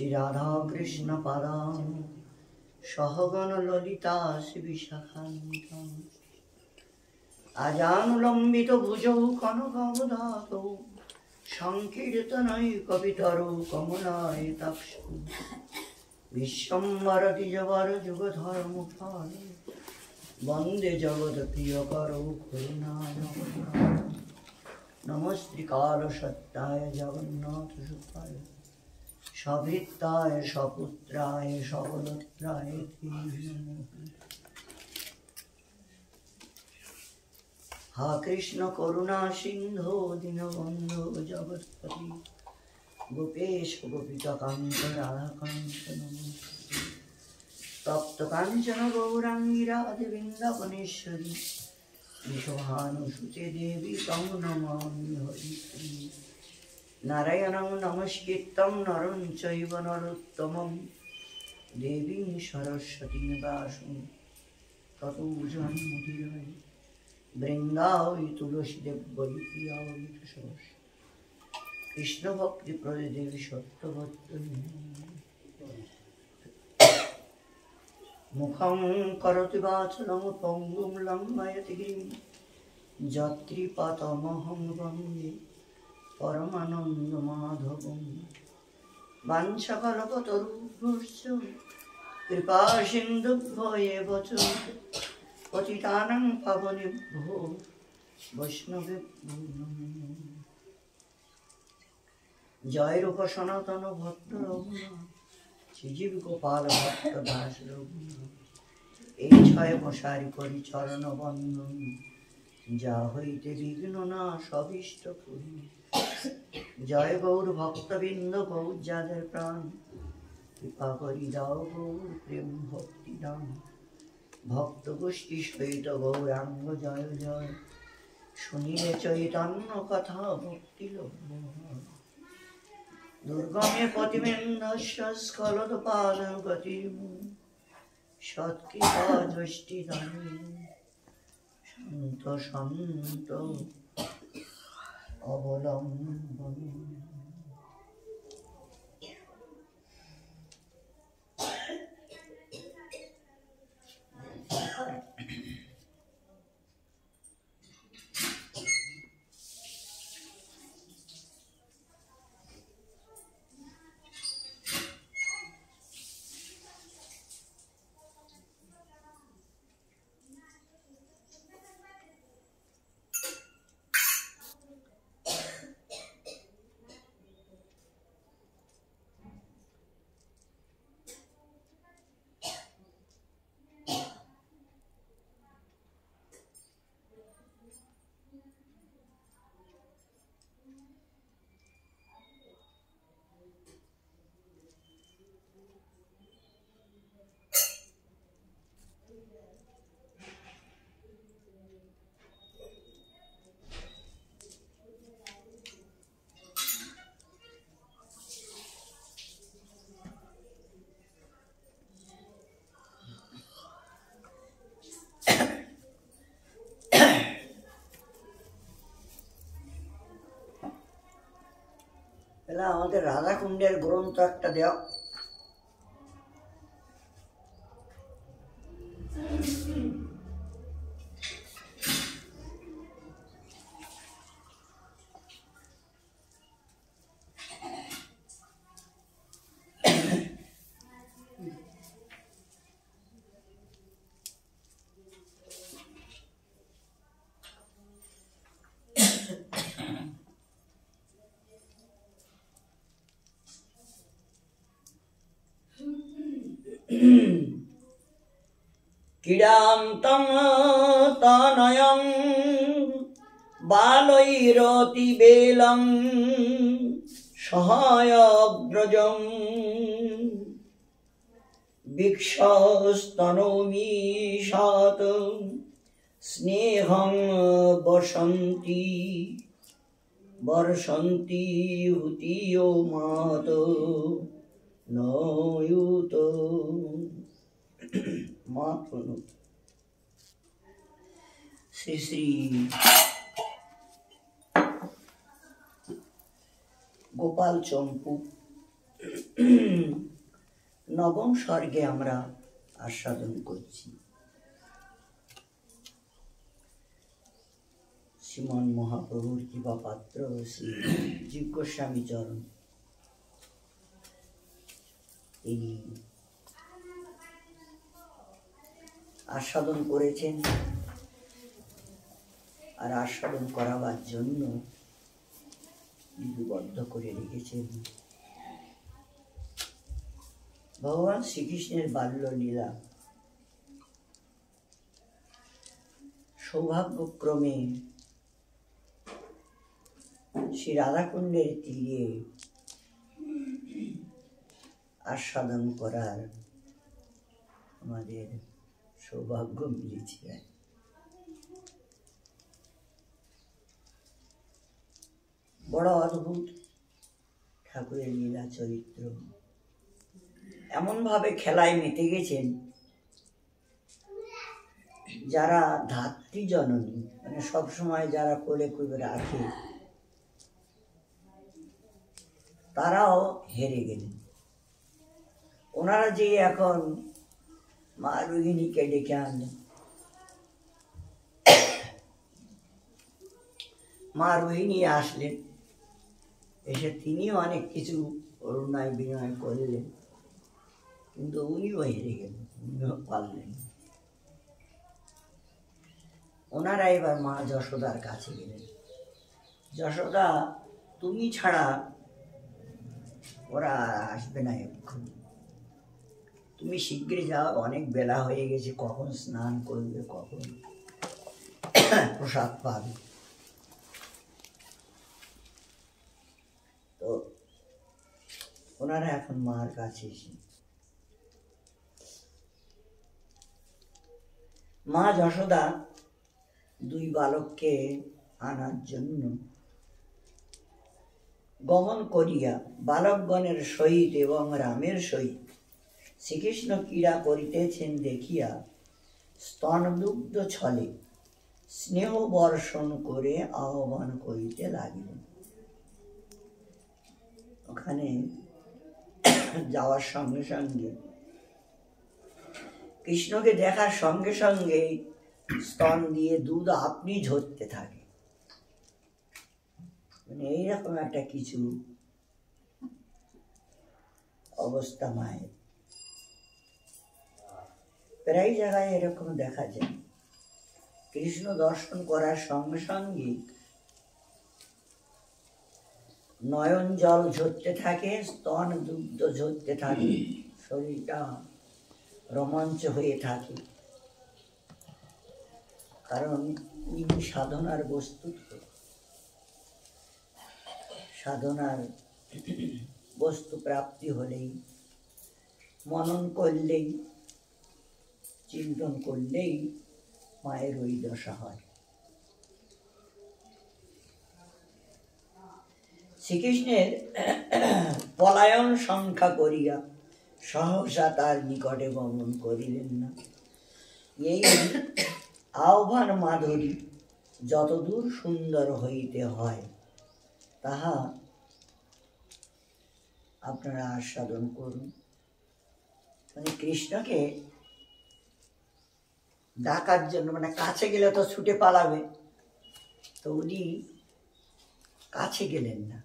শ্রী রাধা কৃষ্ণ পাদান সহগণ ললিতা শ্রী বিশাখান্বিতাং আজানুলম্বিত ভুজৌ কনকাবদাতৌ সংকীর্তনৈকপিতরৌ কমলায়তাক্ষৌ বিশ্বম্বর দ্বিজবর যুগধর্মপাল বন্দে জগৎপ্রিয়করৌ করুণাবতারৌ নমস্ত্রীকাল সত্যায় জগন্নাথ সুতায় সভৃত্তায় সপুত্রায় সবলত্রায় হা কৃষ্ণ করুণা সিন্ধু দীনবন্ধু জগৎপতি গোপেশ গোপিকান্ত রাধাকান্ত নমস্তে তপ্ত কাঞ্চন গৌরাঙ্গী রাধে বৃন্দাবনেশ্বরী বিশ্বভানুসুতে দেবী তং নমামি হরিপ্রিয়ে নারায়ণং নমস্কৃত্যং নরং চৈব নরোত্তমং দেবীং সরস্বতীং ব্যাসং ততো জন্মদিরে বৃন্দাবৈ তুলসীদেব বৈ প্রিয়া বৈ তুষস কৃষ্ণ ভক্তি প্রদে দেবী সত্যবত্তী মুখং করোতি বাচলং পঙ্গুং লঙ্ঘয়তি গিরিং যত্কৃপাতমহং বন্দে পরমানন্দ মাধবং বাঞ্ছাকল্পতরুভ্যশ্চ কৃপা সিন্ধুভ্য এব চ পতিতানাং পাবনেভ্যো বৈষ্ণবেভ্যো নমো নমঃ। জয় রূপ সনাতন ভট্ট রঘুনাথ শ্রীজীব গোপাল ভট্ট দাস রঘুনাথ এই ছয় মশারি করি চরণ বন্দন যা হইতে বিঘ্ন না সবিষ্ট পুরি জয় গৌর ভক্তবৃন্দ গৌর যাদের প্রাণ কৃপা করি দাও গৌর প্রেম ভক্তি দান ভক্ত গোষ্ঠী সহিত গৌরাঙ্গ জয় জয় শুনিলে চৈতন্য কথা ভক্তি লভ্য দুর্গমে পতিমেন্দ্রস্য স্খলদপাল গতির্মূ সৎকৃপা যষ্টি দানে শান্ত শান্ত অবলম্বন। আমাদের রাধাকুণ্ডের গ্রন্থ একটা দেও। ক্রীড়ান্তং তনয়ং বালৈরতিবেলং সহায়গ্রজং বিক্ষস্তনৌমি সাত স্নেহং বসন্তি বর্ষন্তি হুতিও মাত নয়ুত শ্রী শ্রী গোপাল চম্পু নবম স্বর্গে আমরা আস্বাদন করছি। শ্রীমন মহাপ্রভুর কৃপা পাত্র শ্রী জীব গোস্বামী চরণ তিনি আস্বাদন করেছেন, আর আস্বাদন করাবার জন্য লিপিবদ্ধ করে রেখেছেন ভগবান শ্রীকৃষ্ণের বাল্য লীলা। সৌভাগ্যক্রমে শ্রী রাধাকুণ্ডের তীরে আস্বাদন করার আমাদের সৌভাগ্য মিলেছে। বড় অদ্ভুত ঠাকুরের লীলা চরিত্র, এমন ভাবে খেলায় মেতে গেছেন যারা ধাত্রী জননী, মানে সবসময় যারা কোলে কোলে রাখে, তারাও হেরে গেলেন। ওনারা যে এখন মা রোহিণীকে ডেকে আনলেন, মা রোহিণী আসলেন, এসে তিনিও অনেক কিছু করুণায় বিনয় করলেন, কিন্তু উনিও হেরে গেলেন, উনিও পারলেন। ওনারা এবার মা যশোদার কাছে গেলেন। যশোদা, তুমি ছাড়া ওরা আসবে না এক্ষুনি, তুমি শীঘ্রই যাও, অনেক বেলা হয়ে গেছে, কখন স্নান করবে, কখন প্রসাদ পাবে। তো ওনারা এখন মার কাছে এসে মা যশোদা দুই বালককে আনার জন্য গমন করিয়া বালকগণের সহিত এবং রামের সহিত শ্রীকৃষ্ণ ক্রীড়া করিতেছেন দেখিয়া স্তনদুগ্ধ ছলে স্নেহ বর্ষণ করে আহ্বান করিতে লাগিলেন। ওখানে যাওয়ার সঙ্গে সঙ্গে কৃষ্ণকে দেখার সঙ্গে সঙ্গে স্তন দিয়ে দুধ আপনি ঝরতে থাকে, মানে এইরকম একটা কিছু অবস্থা মায়ের। প্রায় জায়গায় এরকম দেখা যায়, কৃষ্ণ দর্শন করার সঙ্গে সঙ্গে নয়ন জল ঝরতে থাকে, স্তন দুগ্ধ ঝরতে থাকে, শরীরটা রোমাঞ্চ হয়ে থাকে, কারণ ইনি সাধনার বস্তু। সাধনার বস্তু প্রাপ্তি হলেই, মনন করলেই, চিন্তন করলেই মায়ের ওই দশা হয়। শ্রীকৃষ্ণের পলায়ন সংখ্যা করিয়া সহসা তার নিকটে গমন করিলেন না। এই আহ্বান মাধুরী যতদূর সুন্দর হইতে হয় তাহা আপনারা আস্বাদন করুন। মানে কৃষ্ণকে ডাকার জন্য, মানে কাছে গেলে তো ছুটে পালাবে, তো উনি কাছে গেলেন না,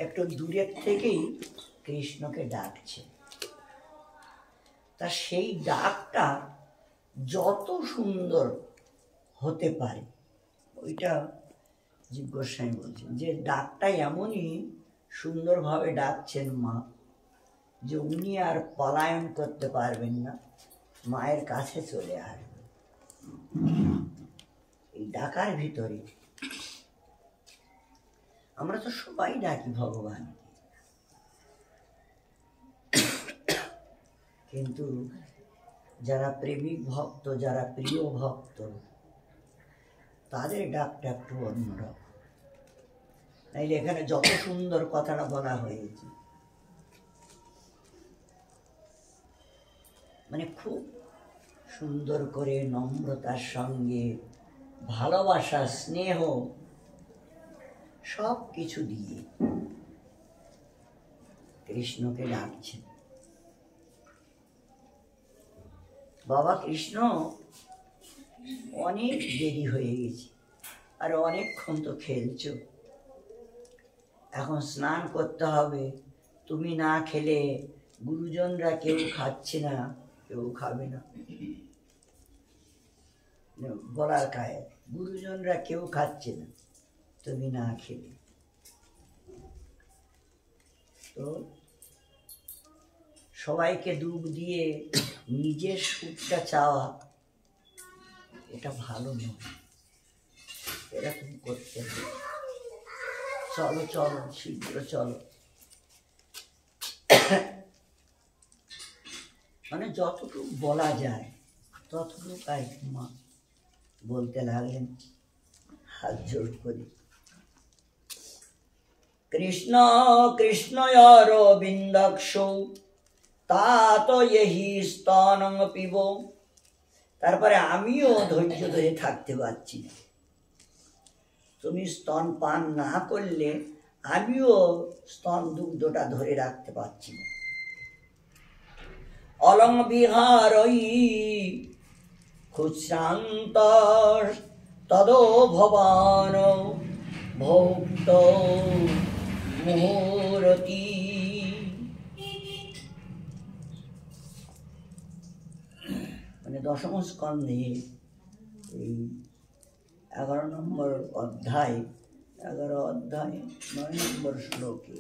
একটু দূরের থেকেই কৃষ্ণকে ডাকছে। তা সেই ডাকটা যত সুন্দর হতে পারে, ওইটা জীব গোস্বামী বলছেন যে ডাকটা এমনই সুন্দরভাবে ডাকছেন মা, যে উনি আর পলায়ন করতে পারবেন না, মায়ের কাছে চলে আসবেন। এই ডাকার ভিতরে আমরা তো সবাই ডাকি ভগবান, কিন্তু যারা প্রেমিক ভক্ত, যারা প্রিয় ভক্ত, তাদের ডাকটা একটু অন্যরকম। নাইলে এখানে যত সুন্দর কথাটা বলা হয়েছে, মানে খুব সুন্দর করে নম্রতার সঙ্গে ভালোবাসা, স্নেহ সব কিছু দিয়ে কৃষ্ণকে ডাকছেন। বাবা কৃষ্ণ, অনেক দেরি হয়ে গেছে, আর অনেকক্ষণ তো খেলছো, এখন স্নান করতে হবে। তুমি না খেলে গুরুজনরা কেউ খাচ্ছে না, কেউ খাবে না। বলার কায়ে গুরুজনরা কেউ খাচ্ছে না, তুমি না খেলে। তো সবাইকে দুঃখ দিয়ে নিজের সুখটা চাওয়া, এটা ভালো নয়, এরকম করতে হবে। চলো চলো, শীঘ্র চলো। মানে যতটুকু বলা যায় ততটুকু মা বলতে লাগলেন, হাত জোর করি। কৃষ্ণ কৃষ্ণ অরবিন্দাক্ষ তাত ইহি স্তনং পিব। তারপরে আমিও ধৈর্য ধরে থাকতে পারছি না, তুমি স্তন পান না করলে আমিও স্তন দুগ্ধটা ধরে রাখতে পারছি না। অলং বিহারই খুশ্রান্ত তদো ভবান ভোক্ত মুহূর্তি। মানে দশম স্কন্ধে এই 11 নম্বর অধ্যায় 9 নম্বর শ্লোকে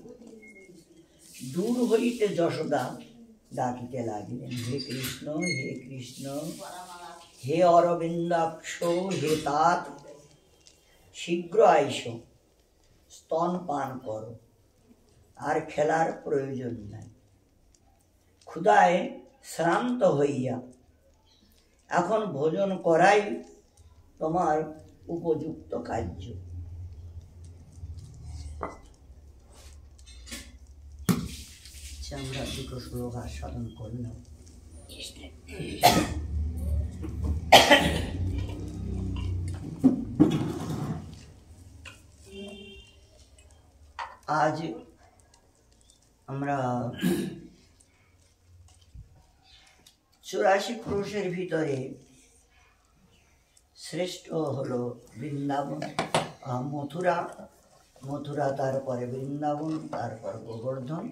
দূর হইতে যশোদা ডাকিতে লাগিলেন, হে কৃষ্ণ, হে কৃষ্ণ, হে অরবিন্দাক্ষ, হে তাত, শীঘ্র আইস, স্তন পান করো, আর খেলার প্রয়োজন নাই। ক্ষুধায় শ্রান্ত হইয়া এখন ভোজন করাই তোমার উপযুক্ত কার্য। আমরা দুটো শ্লোক আস্বাদন করলাম। আজ আমরা 84 ক্রোশের ভিতরে শ্রেষ্ঠ হলো বৃন্দাবন, মথুরা, মথুরা, তারপরে বৃন্দাবন, তারপর গোবর্ধন,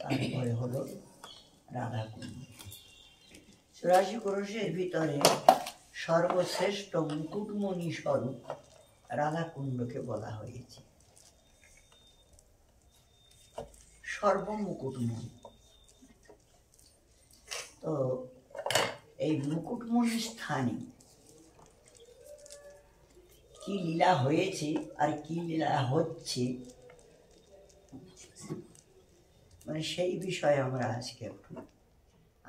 তারপরে হলো রাধাকুণ্ড। 84 ক্রোশের ভিতরে সর্বশ্রেষ্ঠ মুকুটমণি স্বরূপ রাধাকুণ্ডকে বলা হয়েছে। সর্বমুকুটমণি। তো এই মুকুটমণি স্থানে কি লীলা হয়েছে আর কি লীলা হচ্ছে, মানে সেই বিষয়ে আমরা আজকে একটু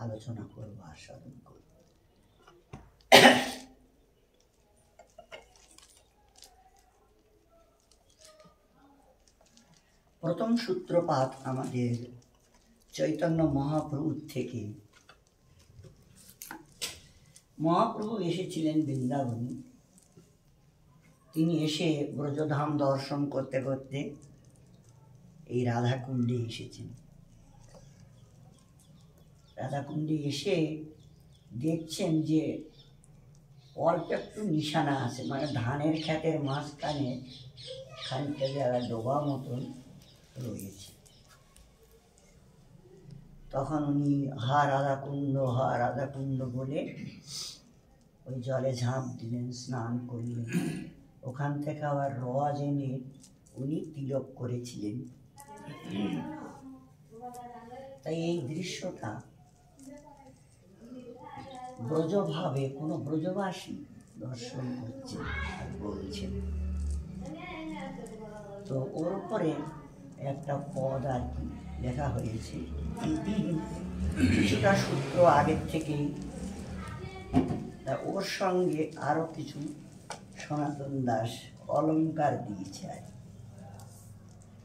আলোচনা করব, আস্বাদন করব। প্রথম সূত্রপাত আমাদের চৈতন্য মহাপ্রভুর থেকে। মহাপ্রভু এসেছিলেন বৃন্দাবনে। তিনি এসে ব্রজধাম দর্শন করতে করতে এই রাধাকুণ্ডে এসেছেন। রাধাকুণ্ডে এসে দেখছেন যে অল্প একটু নিশানা আছে, মানে ধানের ক্ষেতের মাঝখানে খানিকটা জায়গা ডোবা মতন রয়েছে। তখন উনি হা রাধাকুণ্ড, হা রাধাকুণ্ড বলে ওই জলে ঝাঁপ দিলেন, স্নান করলেন। ওখান থেকে আবার রোয়াজ এনে উনি তিলক করেছিলেন। তাই এই দৃশ্যটা ব্রজভাবে কোনো ব্রজবাসী দর্শন করছে আর বলছেন। তো ওর উপরে একটা পদ আর কি লেখা হয়েছে, কিছুটা সূত্র আগের থেকেই, ওর সঙ্গে আরো কিছু সনাতন দাস অলঙ্কার দিয়েছে, আর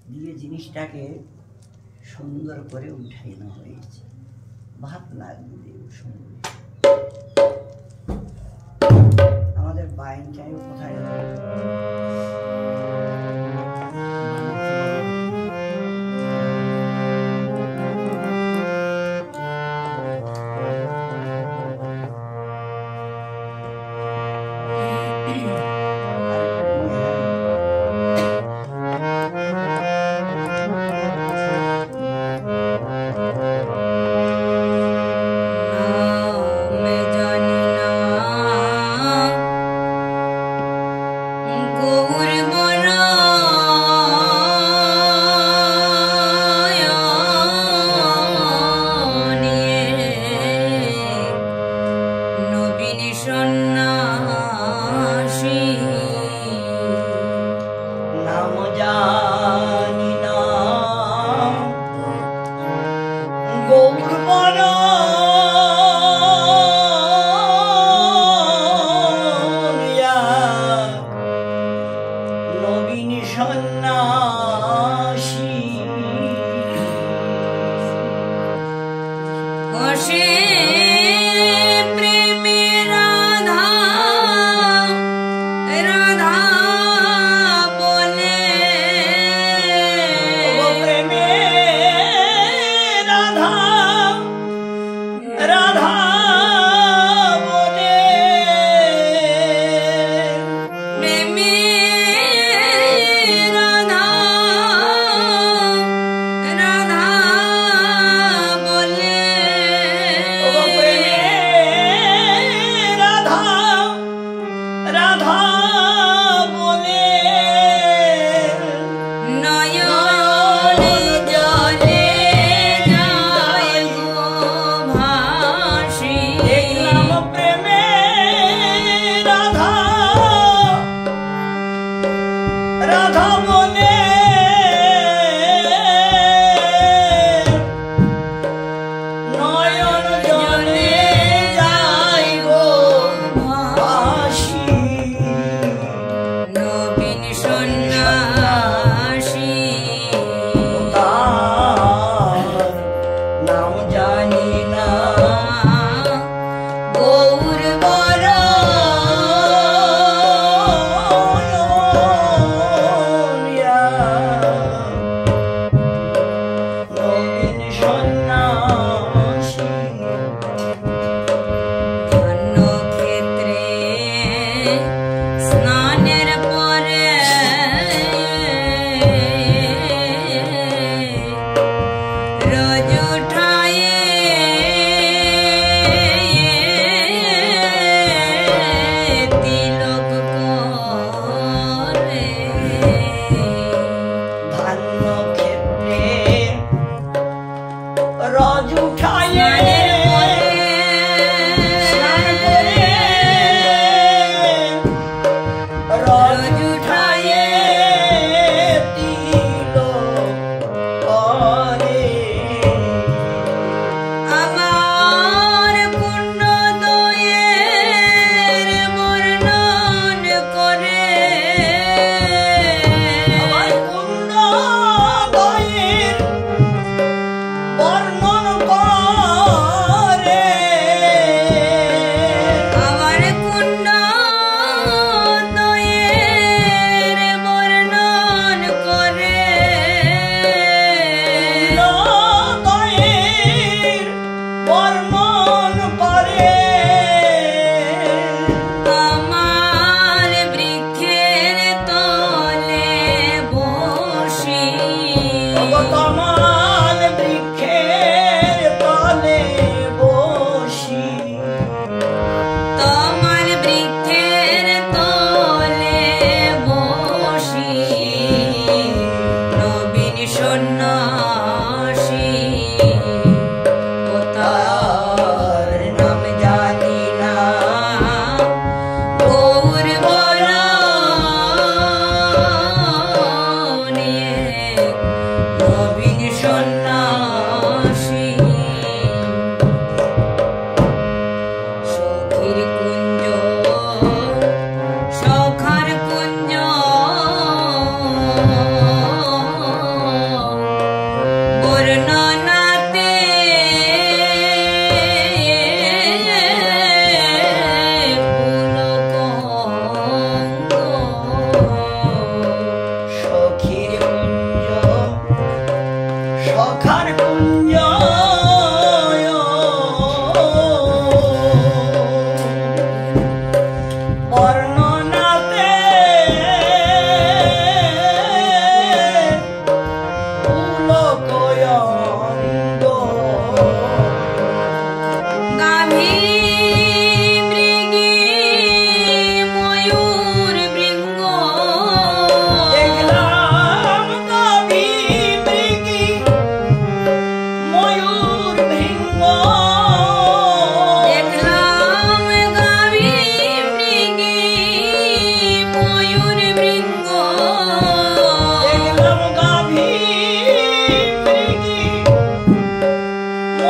দিয়ে জিনিসটাকে সুন্দর করে উঠানো হয়েছে। ভালো লাগবে সুন্দর। আমাদের বাইনটাই কোথায় रोज उठाए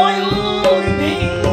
ময়ূর ভিঙ্গ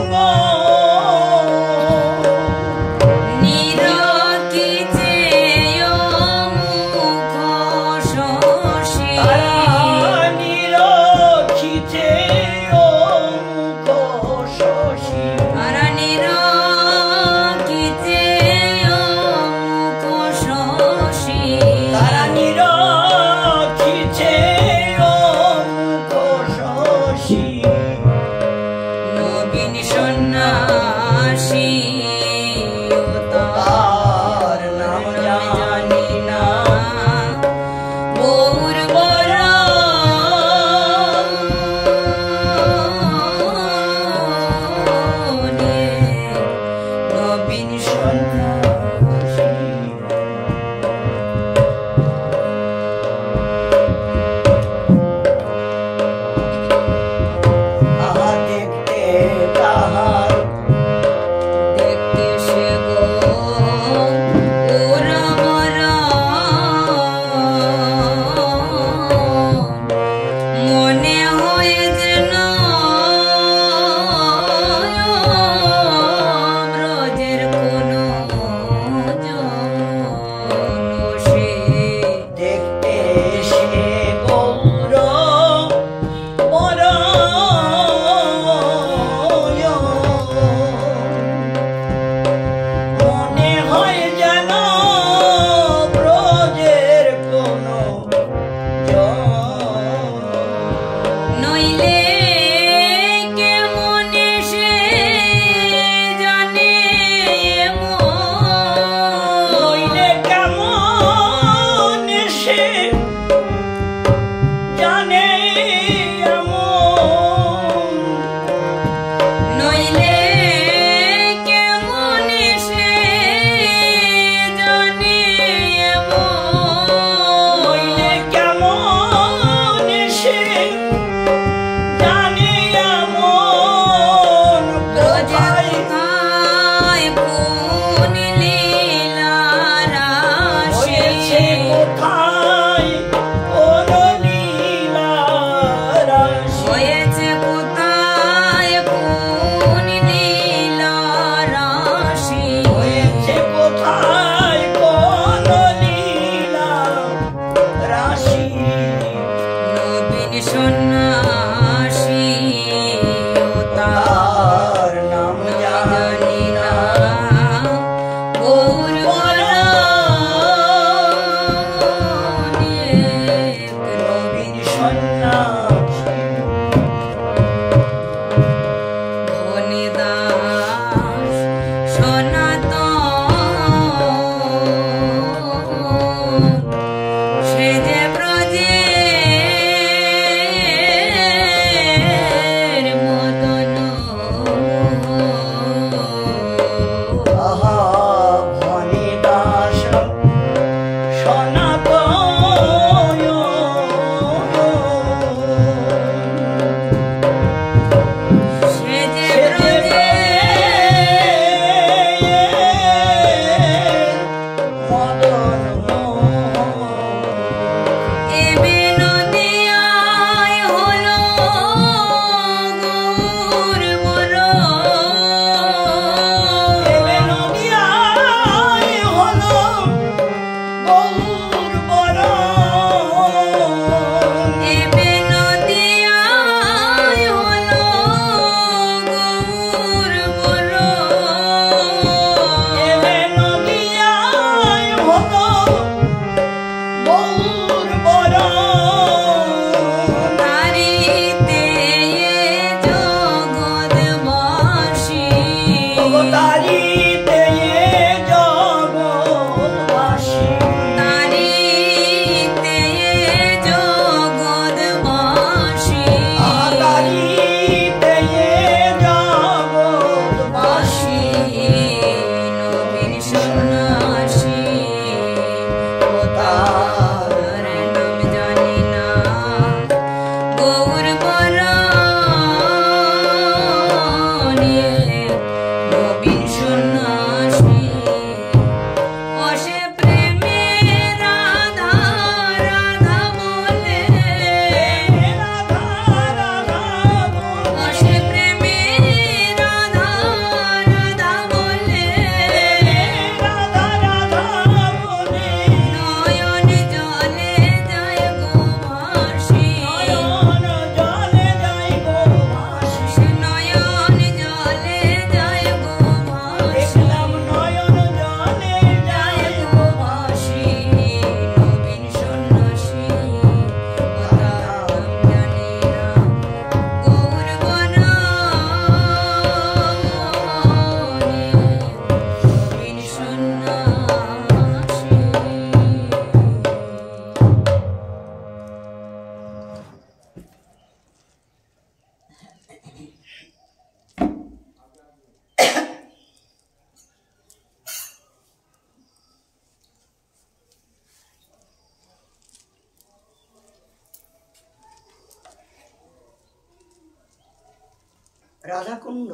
রাধাকুণ্ড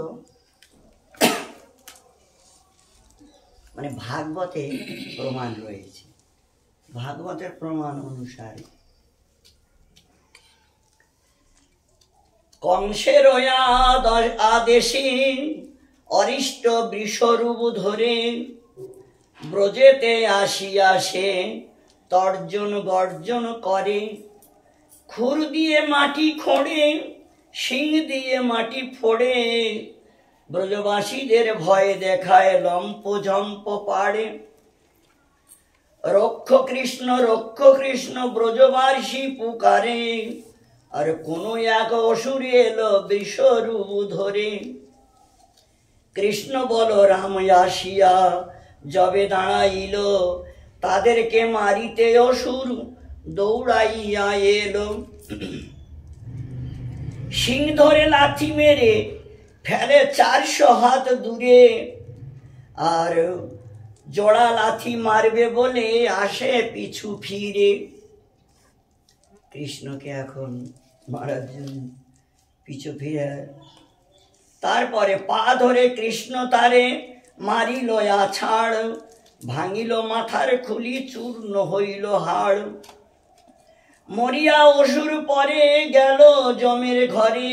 মানে ভাগবতে প্রমাণ রয়েছে। ভাগবতের প্রমাণ অনুসারে কংসের আদেশে অরিষ্ট বৃষরূপ ধরে ব্রজেতে আসিয়া সে তর্জন গর্জন করে। খুর দিয়ে মাটি খোঁড়ে, শিং দিয়ে মাটি ফোড়ে, ব্রজবাসীদের ভয় দেখায়, লম্প ঝম্প পাড়ে। রক্ষ কৃষ্ণ ব্রজবাসী পুকারে, আর কোন এক অসুর এলো বৃষরূপ ধরে। কৃষ্ণ বলরাম আসিয়া যবে দাঁড়াইল, তাদেরকে মারিতে অসুর দৌড়াইয়া এলো। শিং ধরে লাথি মেরে ফেলে 400 হাত দূরে, আর জোড়া লাথি মারবে বলে আসে পিছু ফিরে। কৃষ্ণকে এখন মারার জন্য পিছু ফিরে, তারপরে পা ধরে কৃষ্ণ তারে মারিল আছাড়, ভাঙিল মাথার খুলি, চূর্ণ হইল হাড়। মরিয়া অসুর পরে গেল যমের ঘরে,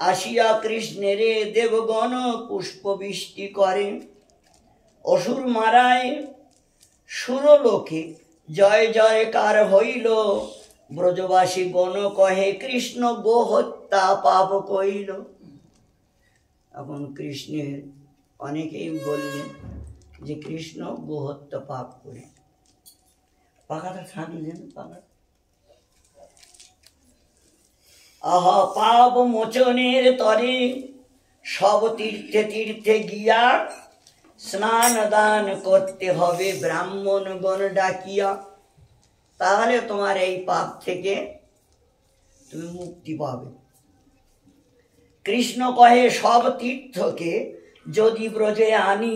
আসিয়া কৃষ্ণের দেবগণ পুষ্প বৃষ্টি করে। অসুর মারায় সুরলোকে জয় জয়কার হইল, ব্রজবাসী গণ কহে কৃষ্ণ গোহত্যা পাপ কইল। এখন কৃষ্ণের অনেকেই বললেন যে কৃষ্ণ গোহত্যা পাপ করে। পাখাটা থাকলেন পাখা। আহা পাপ মোচনের তরে সব তীর্থে তীর্থে গিয়া, স্নান দান করতে হবে ব্রাহ্মণগণ ডাকিয়া, তাহলে তোমার এই পাপ থেকে তুমি মুক্তি পাবে। কৃষ্ণ কহে সব তীর্থকে যদি ব্রজে আনি,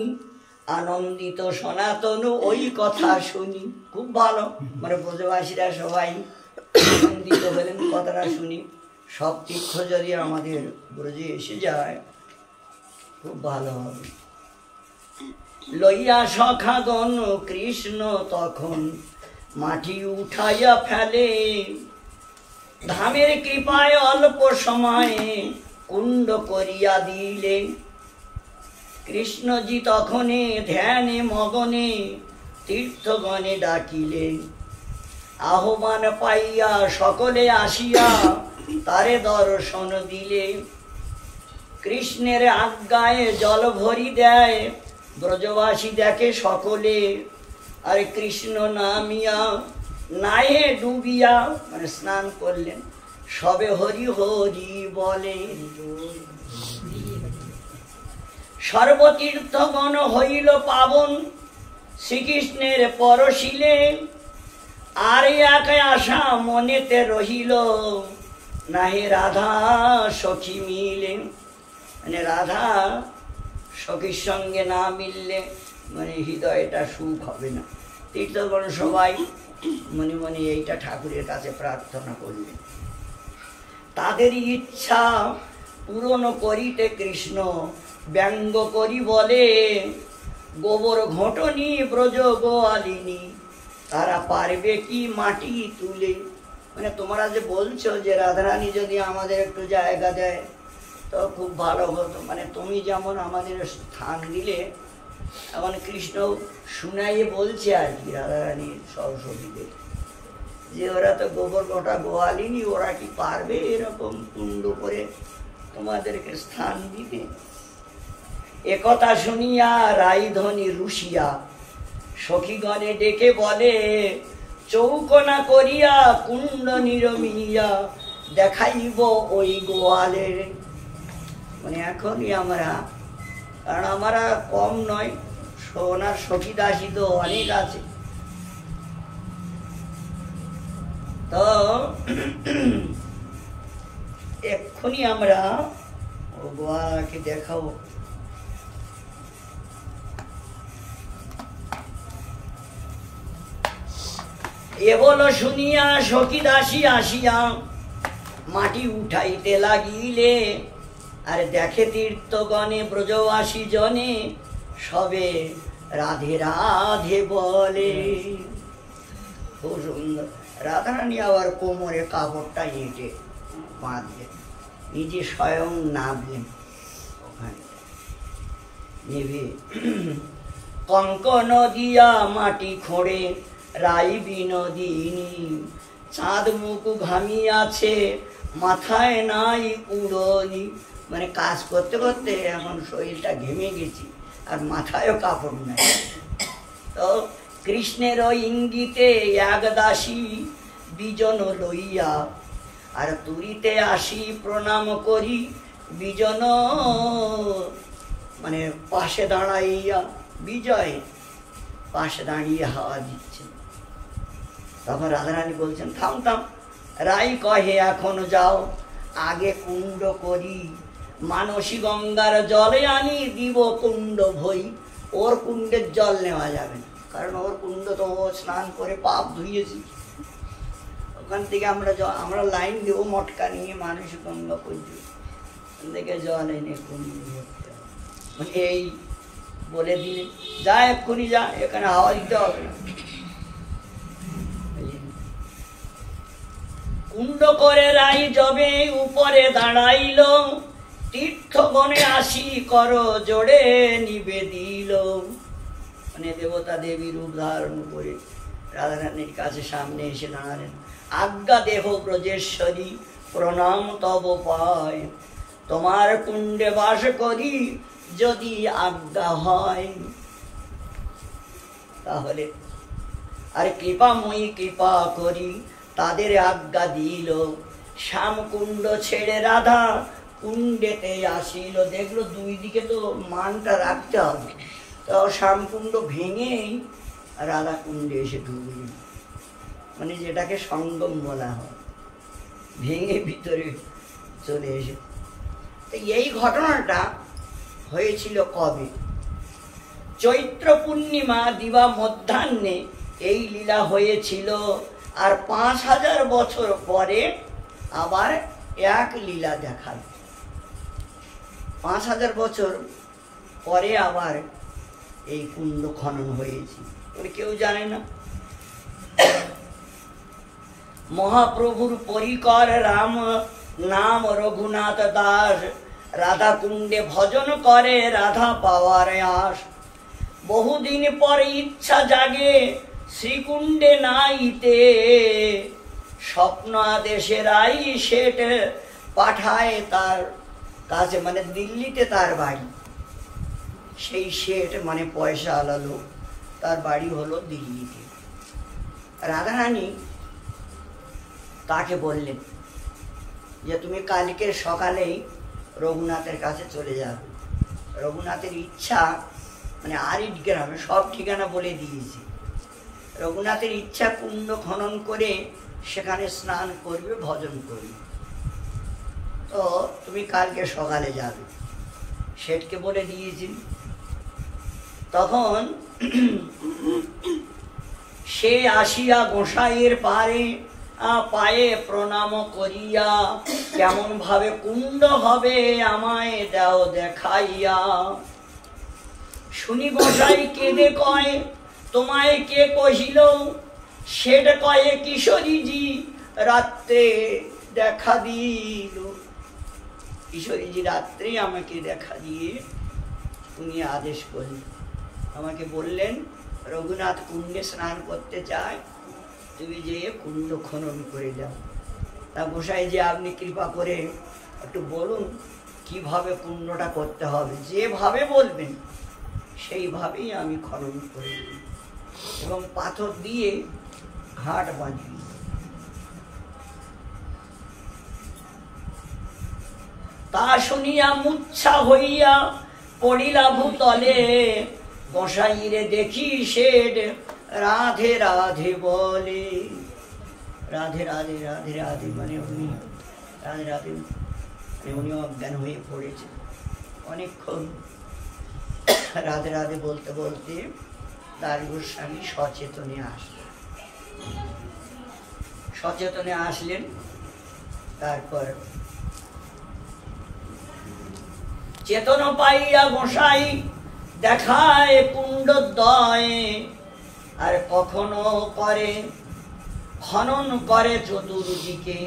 আনন্দিত সনাতন ওই কথা শুনি। খুব ভালো, মানে ব্রজবাসীরা সবাই আনন্দিত হলেন কথাটা শুনি। সব তীর্থ যদি আমাদের ব্রজে এসে যায় খুব ভালো হবে। লইয়া সখাগণ কৃষ্ণ তখন মাটি উঠাইয়া ফেলে, ধামের কৃপায় অল্প সময়ে কুণ্ড করিয়া দিলে। কৃষ্ণজি তখনে ধ্যানে মগনে তীর্থগণে ডাকিলে, আহ্বান পাইয়া সকলে আসিয়া তারে দর্শন দিলে। কৃষ্ণের আজ্ঞায় জল ভরি দেয়, ব্রজবাসী দেখে সকলে, আর কৃষ্ণ নামিয়া নাহে ডুবিয়া, মানে স্নান করলেন, সবে হরি হরি বলে। সর্বতীর্থগণ হইল পাবন শ্রীকৃষ্ণের পরশিলে, আর এক আশা মনেতে রহিল, নাহি রাধা সখী মিলে। মানে রাধা সখীর সঙ্গে না মিললে মানে হৃদয়টা সুখ হবে না। তীর্থগণ সবাই মনে মনে এইটা ঠাকুরের কাছে প্রার্থনা করলেন। তাদের ইচ্ছা পূরণ করিতে কৃষ্ণ ব্যঙ্গ করি বলে, গোবর ঘটনি ব্রজ গোয়ালিনী, তারা পারবে কি মাটি তুলে। মানে তোমরা যে বলছো যে রাধারানী যদি আমাদের একটু জায়গা দেয় তো খুব ভালো হতো, মানে তুমি যেমন আমাদের স্থান দিলে, এখন কৃষ্ণ শুনাইয়ে বলছে আর কি রাধারানীর সরস্বতীদের, যে ওরা তো গোবর গোটা গোয়ালিনী, ওরা কি পারবে এরকম কুণ্ড করে তোমাদেরকে স্থান দিতে। একথা শুনিয়া রাইধনী রুশিয়া সখীগণে ডেকে বলে, চৌকোনা করিয়া কুণ্ড নিরমিয়া দেখাইব ওই গোয়ালের। মানে এখনই আমরা, কারণ আমরা কম নয়, সোনার সখী দাসী তো অনেক আছে, তো এক্ষুনি আমরা ও গোয়ালকে দেখাবো। এ বলো শুনিয়া সখী দাসী আসিয়া মাটি উঠাইতে লাগিলে, আর দেখে তীর্থগণে ব্রজবাসী জনে সবে রাধে রাধে বলে। খুব সুন্দর। রাধারানী আবার কোমরে কাপড়টা এঁটে বাঁধলেন, নিজে স্বয়ং নামলেন ওখানে নেবে। কঙ্কন দিয়া মাটি খোঁড়ে রাই বিনোদিনী, চাঁদ মুখ ঘামিয়াছে মাথায় নাই উড়নি। মানে কাজ করতে করতে এখন শরীরটা ঘেমে গেছি আর মাথায়ও কাপড় নাই। তো কৃষ্ণের ইঙ্গিতে এক দাসী বিজন লইয়া, আর তুরিতে আসি প্রণাম করি বিজন, মানে পাশে দাঁড়াইয়া, বিজয় পাশে দাঁড়িয়ে হাওয়া দিচ্ছেন। তখন রাধারানী বলছেন থাম থাম। রাই কহে এখন যাও, আগে কুণ্ড করি, মানসী গঙ্গার জলে আনি দিব কুণ্ড ভই। ওর কুণ্ডের জল নেওয়া যাবে না, কারণ ওর কুণ্ড তো ও স্নান করে পাপ ধুইয়েছি। ওখান থেকে আমরা লাইন দেবো মটকা নিয়ে মানসী গঙ্গা পর্যন্ত, থেকে জল এনে কুণ্ড ভরতে হবে। মানে এই বলে দিলে যা এক্ষুনি যা, এখানে হাওয়া দিতে হবে না। কুণ্ড করে রাই যবে উপরে দাঁড়াইল, তীর্থগণে আসি কর জোড়ে নিবেদিল। মানে দেবতা দেবী রূপ ধারণ করে রাধারানীর কাছে সামনে এসে দাঁড়ালেন। আজ্ঞা দেহ ব্রজেশ্বরী, প্রণাম তব পায়, তোমার কুণ্ডে বাস করি যদি আজ্ঞা হয়। তাহলে আর কৃপাময়ী কৃপা করি, তাদের আজ্ঞা দিল। শ্যামকুণ্ড ছেড়ে রাধা কুণ্ডেতে আসিল। দেখলো দুই দিকে তো মানটা রাখতে হবে, তো শ্যামকুণ্ড ভেঙেই রাধা কুণ্ডে এসে ঢুকলেন। মানে যেটাকে সঙ্গম বলা হয়, ভেঙে ভিতরে চলে এসে। তো এই ঘটনাটা হয়েছিল কবে? চৈত্র পূর্ণিমা দিবা মধ্যাহ্নে এই লীলা হয়েছিল। আর 5000 বছর পরে আবার এক লীলা দেখাল। 5000 বছর পরে আবার এই কুণ্ড খনন হয়েছে, কেউ জানে না। মহাপ্রভুর পরিকর রাম নাম রঘুনাথ দাস, রাধা কুণ্ডে ভজন করে রাধা পাওয়ার আস। বহুদিন পরে ইচ্ছা জাগে শ্রীকুণ্ডে নাইতে, স্বপ্ন আদেশে রাই শেঠ পাঠায় তার কাছে, মানে দিল্লিতে তার বাড়ি। সেই শেঠ মানে পয়সা আলা লোক, তার বাড়ি হলো দিল্লিতে। রাধারানী তাকে বললেন যে তুমি কালকে সকালেই রঘুনাথের কাছে চলে যাবে। রঘুনাথের ইচ্ছা, মানে আরিড গ্রামে সব ঠিকানা বলে দিয়েছে। রঘুনাথের ইচ্ছা কুণ্ড খনন করে সেখানে স্নান করবে, ভজন করবে। তো তুমি কালকে সকালে যাবে, শেঠকে বলে দিয়েছি। তখন সে আসিয়া গোসাইয়ের পায়ে প্রণাম করিয়া, কেমন ভাবে কুণ্ড হবে আমায় দাও দেখাইয়া। শুনি গোসাই কেঁদে কয় তোমায় কে কহিল, শেঠ কয়ে কিশোরীজি রাত্রে দেখা দিল। কিশোরীজি রাত্রে আমাকে দেখা দিয়ে উনি আদেশ করলেন, আমাকে বললেন রঘুনাথ কুণ্ডে স্নান করতে চায়, তুমি যেয়ে কুণ্ড খনন করে যাও। তা গোসাই যে আপনি কৃপা করে একটু বলুন কিভাবে কুণ্ডটা করতে হবে। যেভাবে বলবেন সেইভাবেই আমি খনন করে দিই এবং পাথর দিয়ে ঘাট বাঁধি। তা শুনিয়া মূর্ছা হইয়া পড়িলা ভূতলে, গোসাইরে দেখি শেঠ রাধে রাধে বলে। রাধে রাধে রাধে রাধে মানে উনি রাধে রাধে মানে উনি অজ্ঞান হয়ে পড়েছে। অনেকক্ষণ রাধে রাধে বলতে বলতে তার গোস্বামী সচেতনে আসলেন। তারপর চেতন পাইয়া গোসাই দেখায় কুণ্ডদ্বয়, আর কখনো করে খনন করে চতুর্দিকে,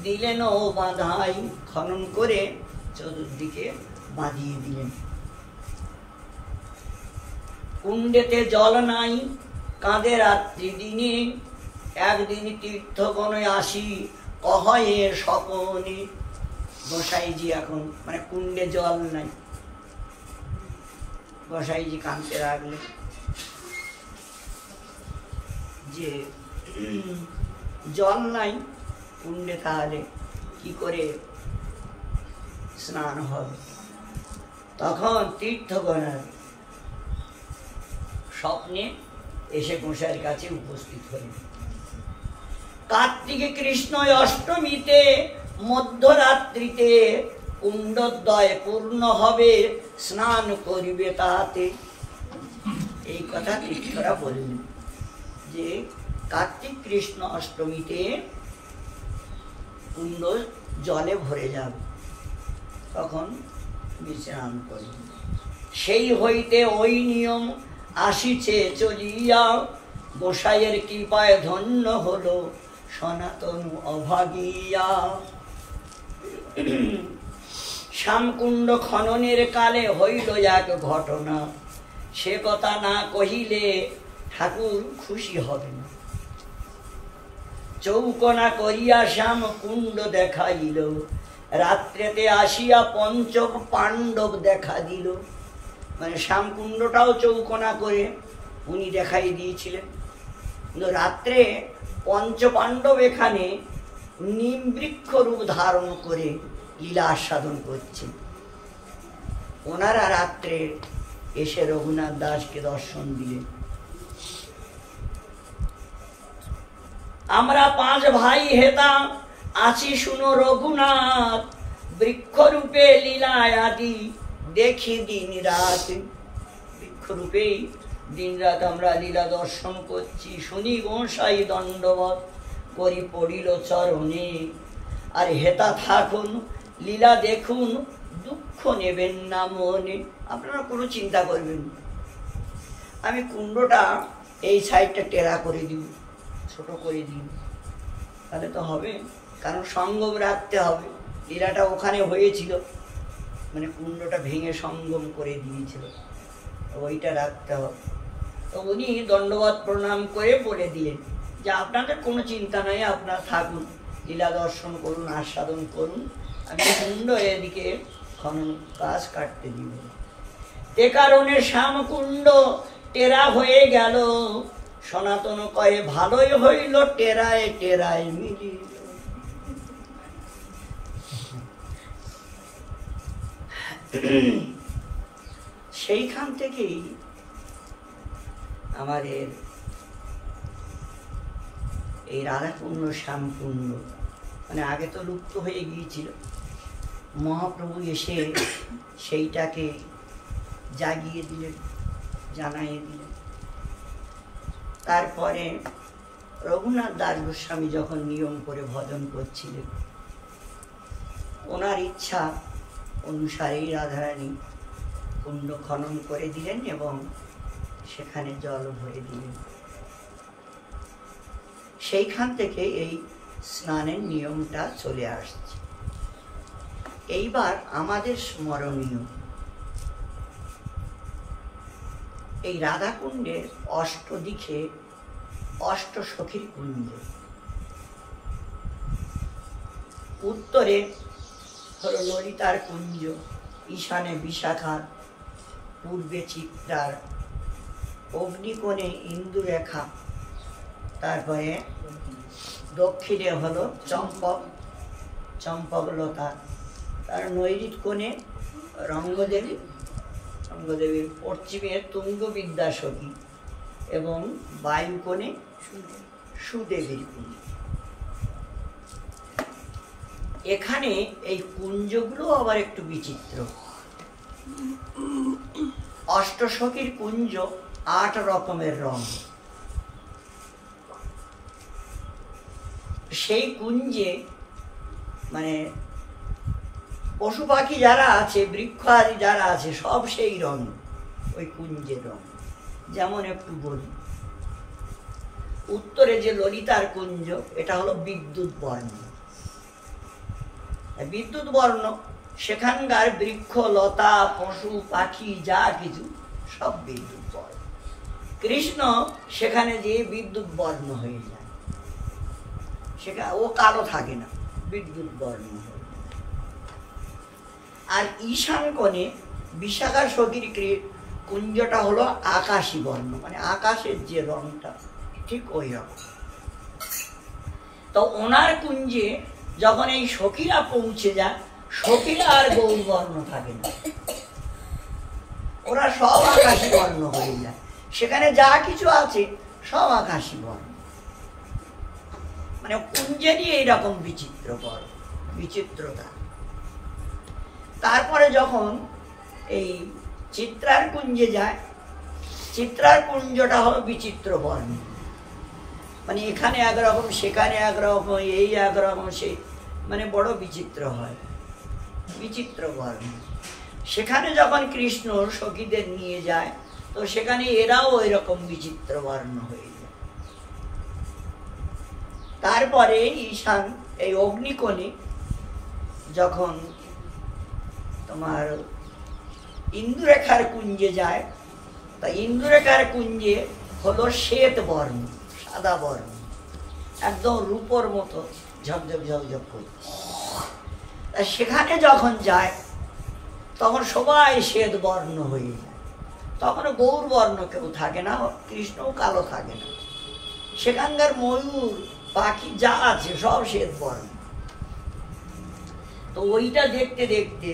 দিলেন ও বাঁধাই, খনন করে চতুর্দিকে বাঁধিয়ে দিলেন। কুণ্ডেতে জল নাই কাঁদে রাত্রি দিনে, একদিন তীর্থগণে আসি কহয়ে স্বপনে। গোসাইজি এখন মানে কুণ্ডে জল নাই, গোসাইজি কাঁদতে লাগলেন যে জল নাই কুণ্ডে, তাহলে কি করে স্নান হবে? তখন তীর্থগণের স্বপ্নে এসে গোসাইয়ের কাছে উপস্থিত হলেন। কার্তিকে কৃষ্ণ অষ্টমীতে মধ্যরাত্রিতে কুণ্ডদ্বয় পূর্ণ হবে, স্নান করিবে তাতে। এই কথা তীর্থরা বললেন যে কার্তিক কৃষ্ণ অষ্টমীতে কুণ্ড জলে ভরে যাবে, তখন বিশ্রাম করবে। সেই হইতে ওই নিয়ম আসিছে চলিয়া, গোসাইয়ের কৃপায় ধন্য হলো সনাতন অভাগিয়া। শ্যামকুণ্ড খননের কালে হইল এক ঘটনা, সে কথা না কহিলে ঠাকুর খুশি হবে না। চৌকোনা করিয়া শ্যাম কুণ্ড দেখাইল, রাত্রেতে আসিয়া পঞ্চ পাণ্ডব দেখা দিল। মানে শ্যামকুণ্ডটাও চৌকোনা করে উনি দেখাই দিয়েছিলেন, কিন্তু রাত্রে পঞ্চ পাণ্ডব এখানে নিমবৃক্ষ রূপ ধারণ করে লীলা আস্বাদন করছেন। ওনারা রাত্রে এসে রঘুনাথ দাসকে দর্শন দিলেন। আমরা পাঁচ ভাই হেতা আছি শুনো রঘুনাথ, বৃক্ষরূপে লীলায় আদি দেখি দিন রাত। বৃক্ষরূপেই দিন রাত আমরা লীলা দর্শন করছি, শুনি গোসাই দণ্ডবত করি পড়িল চরণে। আর হেতা থাকুন লীলা দেখুন, দুঃখ নেবেন না মনে। আপনারা কোনো চিন্তা করবেন না, আমি কুণ্ডটা এই সাইডটা টেরা করে দিব, ছোট করে দিন, তাহলে তো হবে। কারণ সঙ্গম রাখতে হবে, লীলাটা ওখানে হয়েছিল, মানে কুণ্ডটা ভেঙে সঙ্গম করে দিয়েছিল, ওইটা রাখতে হবে। তো উনি দণ্ডবত প্রণাম করে বলে দিলেন যে আপনাদের কোনো চিন্তা নাই, আপনারা থাকুন, লীলা দর্শন করুন, আস্বাদন করুন, আমি কুণ্ড এদিকে খনন কাজ কাটতে দিব। এ কারণে শ্যামকুণ্ড টেরা হয়ে গেল, সনাতন কয়ে ভালোই হইল টেরায় টেরায় মিলিল। সেইখান থেকেই আমাদের এই রাধাকুণ্ড শ্যামকুণ্ড মানে আগে তো লুপ্ত হয়ে গিয়েছিল, মহাপ্রভু এসে সেইটাকে জাগিয়ে দিলেন, জানাইয়ে দিলেন। তারপরে রঘুনাথ দাস গোস্বামী যখন নিয়ম করে ভজন করছিলেন, ওনার ইচ্ছা অনুসারেই রাধারানী কুণ্ড খনন করে দিলেন এবং সেখানে জল ভরে দিলেন। সেইখান থেকে এই স্নানের নিয়মটা চলে আসছে। এইবার আমাদের স্মরণীয় এই রাধাকুণ্ডের অষ্টদিকে অষ্টসখীর কুঞ্জ। উত্তরে হলো ললিতার কুঞ্জ, ঈশানে বিশাখার, পূর্বে চিত্রার, অগ্নিকোণে ইন্দুরেখা, তারপরে দক্ষিণে হলো চম্পক চম্পকলতা, তার নৈঋত কোণে রঙ্গদেবী, রঙ্গদেবীর পশ্চিমে তুঙ্গ বিদ্যাসখী এবং বায়ু কোণে সুদেবীর কুঞ্জ। এখানে এই কুঞ্জগুলো আবার একটু বিচিত্র। অষ্টসখীর কুঞ্জ ৮ রকমের রং। সেই কুঞ্জে মানে পশু পাখি যারা আছে, বৃক্ষ আদি যারা আছে, সব সেই রং, ওই কুঞ্জের রং। যেমন একটু বলি, উত্তরে যে ললিতার কুঞ্জ, এটা হলো বিদ্যুৎ বর্ণ। বিদ্যুৎ বর্ণ, সেখানকার বৃক্ষ লতা পশু পাখি যা কিছু সব বিদ্যুৎ বর্ণ। কৃষ্ণ সেখানে যে বিদ্যুৎ বর্ণ হয়ে যায়, সেখানে ও কালো থাকে না, বিদ্যুৎ বর্ণ হয়ে যায়। আর ঈশান কোণে বিশাখা সখীর কুঞ্জটা হলো আকাশী বর্ণ, মানে আকাশের যে রংটা ঠিক ওই রকম। তো ওনার কুঞ্জে যখন এই সখীরা পৌঁছে যায়, সখীরা আর গৌর বর্ণ থাকে না, ওরা সব আকাশী বর্ণ হয়ে যায়। সেখানে যা কিছু আছে সব আকাশী বর্ণ, মানে কুঞ্জেরই এইরকম বিচিত্র বর্ণ, বিচিত্রতা। তারপরে যখন এই চিত্রার কুঞ্জে যায়, চিত্রার কুঞ্জটা হলো বিচিত্র বর্ণ, মানে এখানে একরকম, সেখানে একরকম, এই একরকম, সেই মানে বড় বিচিত্র হয়, বিচিত্র বর্ণ। সেখানে যখন কৃষ্ণ সখীদের নিয়ে যায়, তো সেখানে এরাও এরকম বিচিত্র বর্ণ হয়ে যায়। তারপরে ঈশান এই অগ্নিকোণে যখন তোমার ইন্দুরেখার কুঞ্জে যায়, তা ইন্দুরেখার কুঞ্জে হলো শ্বেত বর্ণ, সাদা বর্ণ, একদম রূপোর মতো ঝকঝক ঝকঝক করছে। তা সেখানে যখন যায় তখন সবাই শ্বেত বর্ণ হয়ে যায়, তখন গৌর বর্ণ কেউ থাকে না, কৃষ্ণও কালো থাকে না। সেখানকার ময়ূর পাখি যা আছে সব শ্বেত বর্ণ। তো ওইটা দেখতে দেখতে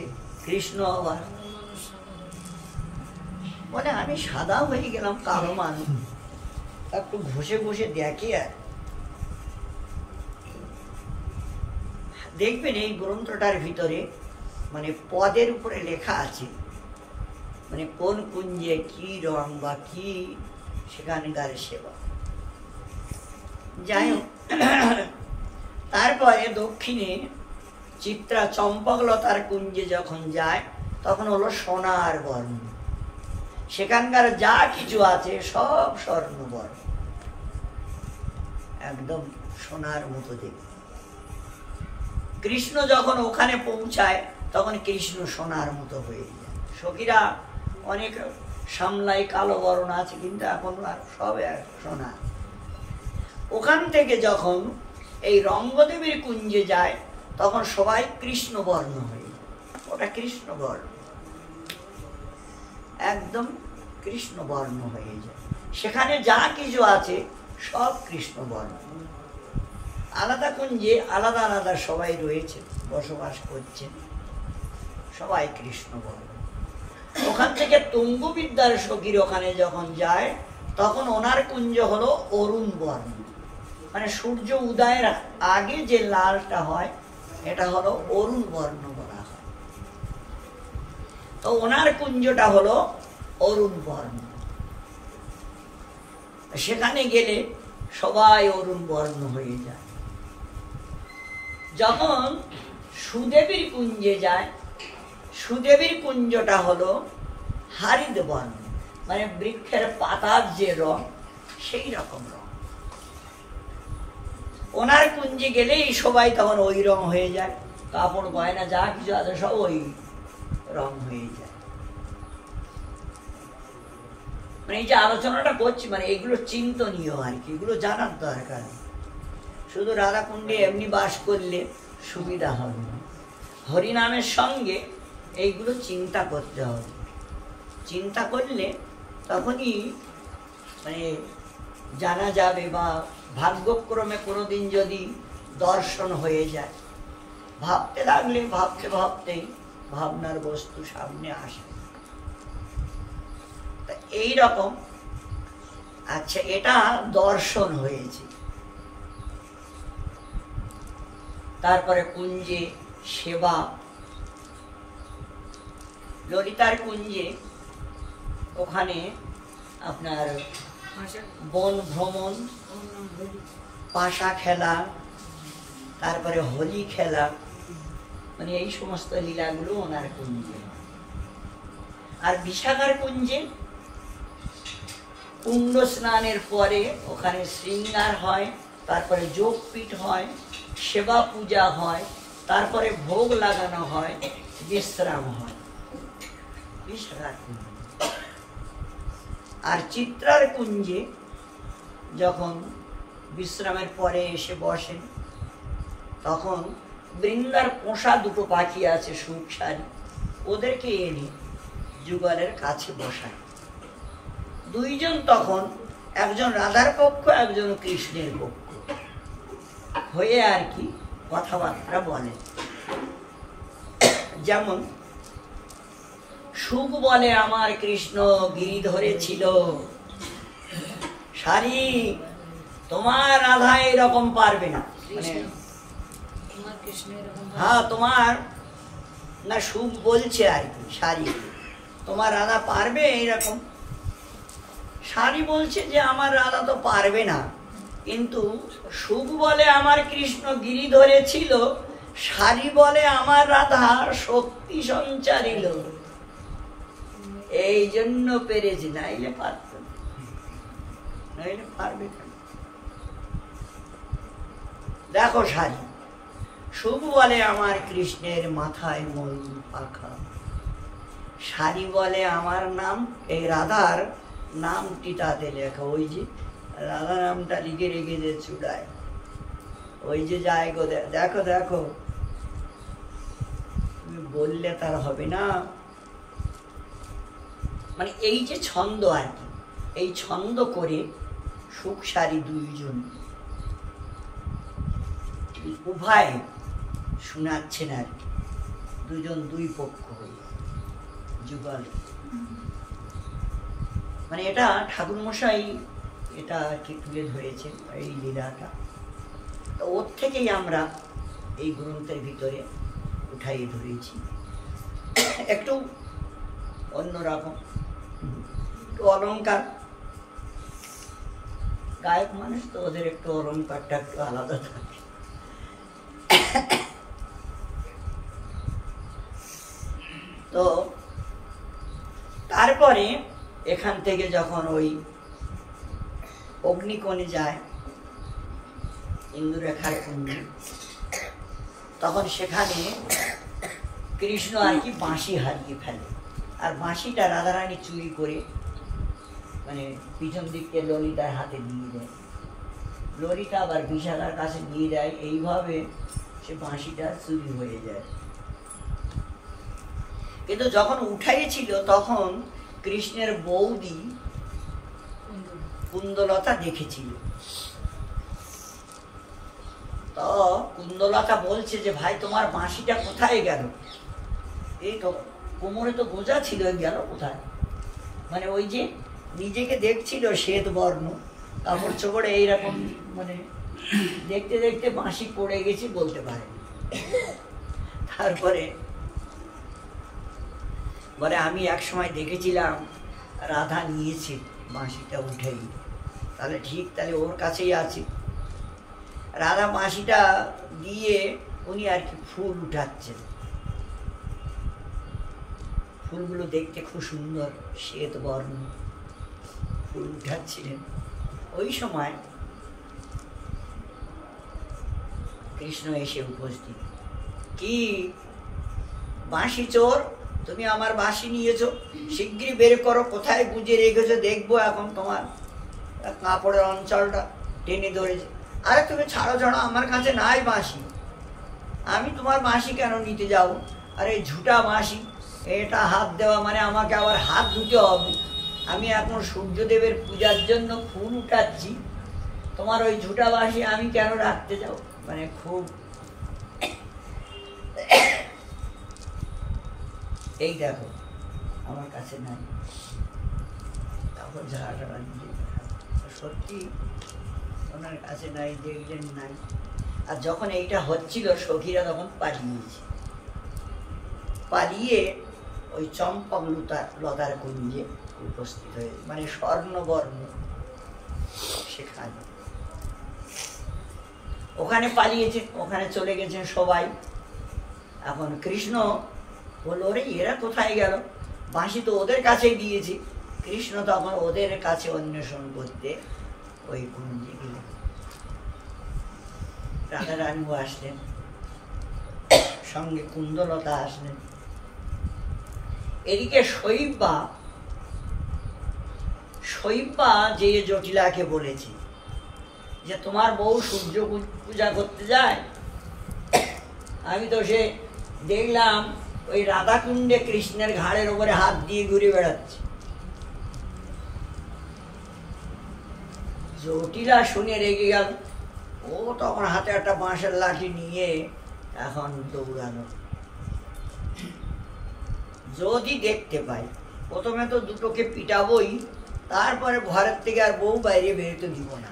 কৃষ্ণ আবার বলে, আমি সাদা হয়ে গেলাম, কালো মানুষ, একটু ঘষে ঘষে দেখি। আর দেখবেন এই গ্রন্থটার ভিতরে মানে পদের উপরে লেখা আছে, মানে কোন কুঞ্জে কি রং বা কি সেখানকার সেবা। যাই হোক, তারপরে দক্ষিণে চিত্রা চম্পকলতার কুঞ্জে যখন যায়, তখন হলো সোনার বর্ণ, সেখানকার যা কিছু আছে সব স্বর্ণ বর্ণ, একদম সোনার মতো দেখতে। কৃষ্ণ যখন ওখানে পৌঁছায়, তখন কৃষ্ণ সোনার মতো হয়ে যায়। সখীরা অনেক সামলাই, কালো বর্ণ আছে, কিন্তু এখন আর সব সোনা। ওখান থেকে যখন এই রঙ্গদেবীর কুঞ্জে যায়, তখন সবাই কৃষ্ণ বর্ণ হয়ে যায়, ওটা কৃষ্ণ বর্ণ, একদম কৃষ্ণ বর্ণ হয়ে যায়। সেখানে যা কিছু আছে সব কৃষ্ণ বর্ণ। আলাদা কুঞ্জে আলাদা আলাদা সবাই রয়েছে, বসবাস করছেন, সবাই কৃষ্ণ বর্ণ। ওখান থেকে তুঙ্গবিদ্যার সখীর ওখানে যখন যায়, তখন ওনার কুঞ্জ হলো অরুণ বর্ণ, মানে সূর্য উদয়ের আগে যে লালটা হয়, এটা হলো অরুণ বর্ণ বলা হয়। তো ওনার কুঞ্জটা হলো অরুণ বর্ণ। সেখানে গেলে সবাই অরুণ বর্ণ হয়ে যায়। যখন সুদেবীর কুঞ্জে যায়, সুদেবীর কুঞ্জটা হলো হারিদ বর্ণ, মানে বৃক্ষের পাতার যে রং সেই রকম রং। ওনার কুঞ্জে গেলেই সবাই তখন ওই রং হয়ে যায়, কাপড় গয়না যা কিছু আছে সব ওই রং হয়ে যায়। মানে এই যে আলোচনাটা করছি, মানে এগুলো চিন্তনীয় আর কি, এগুলো জানার দরকার। শুধু রাধাকুণ্ডে এমনি বাস করলে সুবিধা হবে না, হরিনামের সঙ্গে এইগুলো চিন্তা করতে হবে। চিন্তা করলে তখনই মানে জানা যাবে, বা ভাগ্যক্রমে কোনোদিন যদি দর্শন হয়ে যায়, ভাবতে লাগলে ভাবতে ভাবতেই ভাবনার বস্তু সামনে আসে। এই রকম। আচ্ছা, এটা দর্শন হয়েছে। তারপরে কুঞ্জে সেবা, ললিতার কুঞ্জে ওখানে আপনার বন ভ্রমণ, পাশা খেলা, তারপরে হোলি খেলা, মানে এই সমস্ত লীলাগুলো ওনার কুঞ্জে। আর বিশাখার কুঞ্জে কুণ্ড স্নানের পরে ওখানে শৃঙ্গার হয়, তারপরে যোগপীঠ হয়, সেবা পূজা হয়, তারপরে ভোগ লাগানো হয়, বিশ্রাম হয় বিশাখার কুঞ্জে। আর চিত্রার কুঞ্জে যখন বিশ্রামের পরে এসে বসেন, তখন বৃন্দার পোষা দুটো পাখি আছে সুখসারী, ওদেরকে এনে যুগলের কাছে বসায়। দুইজন তখন, একজন রাধার পক্ষ, একজন কৃষ্ণের পক্ষ হয়ে আর কি কথাবার্তা বলে। যেমন সুখ বলে আমার কৃষ্ণ গিরি ধরেছিল, সারি তোমার রাধা এরকম পারবে না, মানে হ্যাঁ তোমার না, সুখ বলছে আর কি সারি, তোমার রাধা পারবে এইরকম। সারি বলছে যে আমার রাধা তো পারবে না, কিন্তু সুখ বলে আমার কৃষ্ণ গিরি ধরেছিল, সারি বলে আমার রাধা শক্তি সঞ্চারিল, এই জন্য পেরেছি, নাইলে পারত না, নাইলে পারবে কেন। দেখো সারি, সুখ বলে আমার কৃষ্ণের মাথায় ময়ূর পাখা, সারি বলে আমার নাম, এই রাধার নামটি তাতে লেখা, ওই যে রাধা নামটা লিখে রেখেছে চূড়ায়, ওই যে যায় গো, দেখো দেখো, তুমি বললে তার হবে না। মানে এই যে ছন্দ আর কি, এই ছন্দ করে সুখ সারি দুইজন উভয় শোনাচ্ছেন আর কি, দুজন দুই পক্ষ হয়ে যুগল। মানে এটা ঠাকুর মশাই এটা আর কি তুলে ধরেছেন এই লীলাটা, তো ওর থেকেই আমরা এই গ্রন্থের ভিতরে উঠাই ধরেছি। একটু অন্যরকম, একটু অলঙ্কার, গায়ক মানুষ তো ওদের একটু অলঙ্কারটা একটু আলাদা থাকে। তো তারপরে এখান থেকে যখন ওই অগ্নিকোণে যায় ইন্দুরেখার কুণ্ডে, তখন সেখানে কৃষ্ণ আর কি বাঁশি হারিয়ে ফেলে, আর বাঁশিটা রাধারানী চুরি করে মানে পিছন দিককে ললিতার হাতে দিয়ে দেয়, ললিতা আবার বিশাখার কাছে দিয়ে দেয়, এইভাবে সে বাঁশিটা চুরি হয়ে যায়। কিন্তু যখন উঠাইছিল তখন কৃষ্ণের বৌদি কুন্দলতা দেখেছিল, তো কুন্দলতা বলছে যে ভাই তোমার বাঁশিটা কোথায় গেল, এই তো কোমরে তো গোজা ছিল, গেল কোথায়। মানে ওই যে নিজেকে দেখছিল শ্বেত বর্ণ কাপড় চোপড়ে এইরকম, মানে দেখতে দেখতে বাঁশি পড়ে গেছি বলতে পারে। তারপরে বলে আমি এক সময় দেখেছিলাম রাধা নিয়েছে বাঁশিটা উঠেই, তাহলে ঠিক, তাহলে ওর কাছেই আছে। রাধা বাঁশিটা দিয়ে উনি আর কি ফুল উঠাচ্ছেন, ফুলগুলো দেখতে খুব সুন্দর শ্বেত বর্ণ, ফুল উঠাচ্ছিলেন। ওই সময় কৃষ্ণ এসে উপস্থিত, কি বাঁশি চোর, তুমি আমার বাঁশি নিয়েছো, শিগগিরই বের করো, কোথায় গুঁজে রেখেছো দেখবো, এখন তোমার কাপড়ের অঞ্চলটা টেনে ধরেছে। আরে তুমি ছাড়ো ছাড়ো, আমার কাছে নাই বাঁশি, আমি তোমার বাঁশি কেন নিতে যাবো, আরে ঝুটা বাঁশি, এটা হাত দেওয়া মানে আমাকে আবার হাত ধুতে হবে, আমি এখন সূর্যদেবের পূজার জন্য ফুল উঠাচ্ছি, তোমার ওই ঝুটা বাঁশি আমি কেন রাখতে যাও। মানে খুব এই দেখো আমার কাছে নাই, তখন ঝাড়া সত্যি ওনার কাছে নাই, দেখলেন নাই। আর যখন এইটা হচ্ছিল সখীরা তখন পালিয়েছে, পালিয়ে ওই চম্পক লতার কুঞ্জে উপস্থিত হয়েছে, মানে স্বর্ণবর্ণ সেখানে, ওখানে পালিয়েছে, ওখানে চলে গেছেন সবাই। এখন কৃষ্ণ বললো, ওরে এরা কোথায় গেল? বাঁশি তো ওদের কাছেই দিয়েছি। কৃষ্ণ তখন ওদের কাছে অন্বেষণ করতে ওই কুঞ্জে গেলেন। রাধারানীও আসলেন, সঙ্গে কুন্দলতা আসলেন। এদিকে শৈব্যা যে জটিলাকে বলেছে যে তোমার বউ সূর্য পূজা করতে যায়, আমি তো সে দেখলাম ওই রাধাকুণ্ডে কৃষ্ণের ঘাড়ের উপরে হাত দিয়ে ঘুরে বেড়াচ্ছে। জটিলা শুনে রেগে গেল। ও তখন হাতে একটা বাঁশের লাঠি নিয়ে এখন দৌড়ানো। যদি দেখতে পাই, প্রথমে তো দুটোকে পিটাবই, তারপরে ঘরের থেকে আর বউ বাইরে বেরোতে দিব না।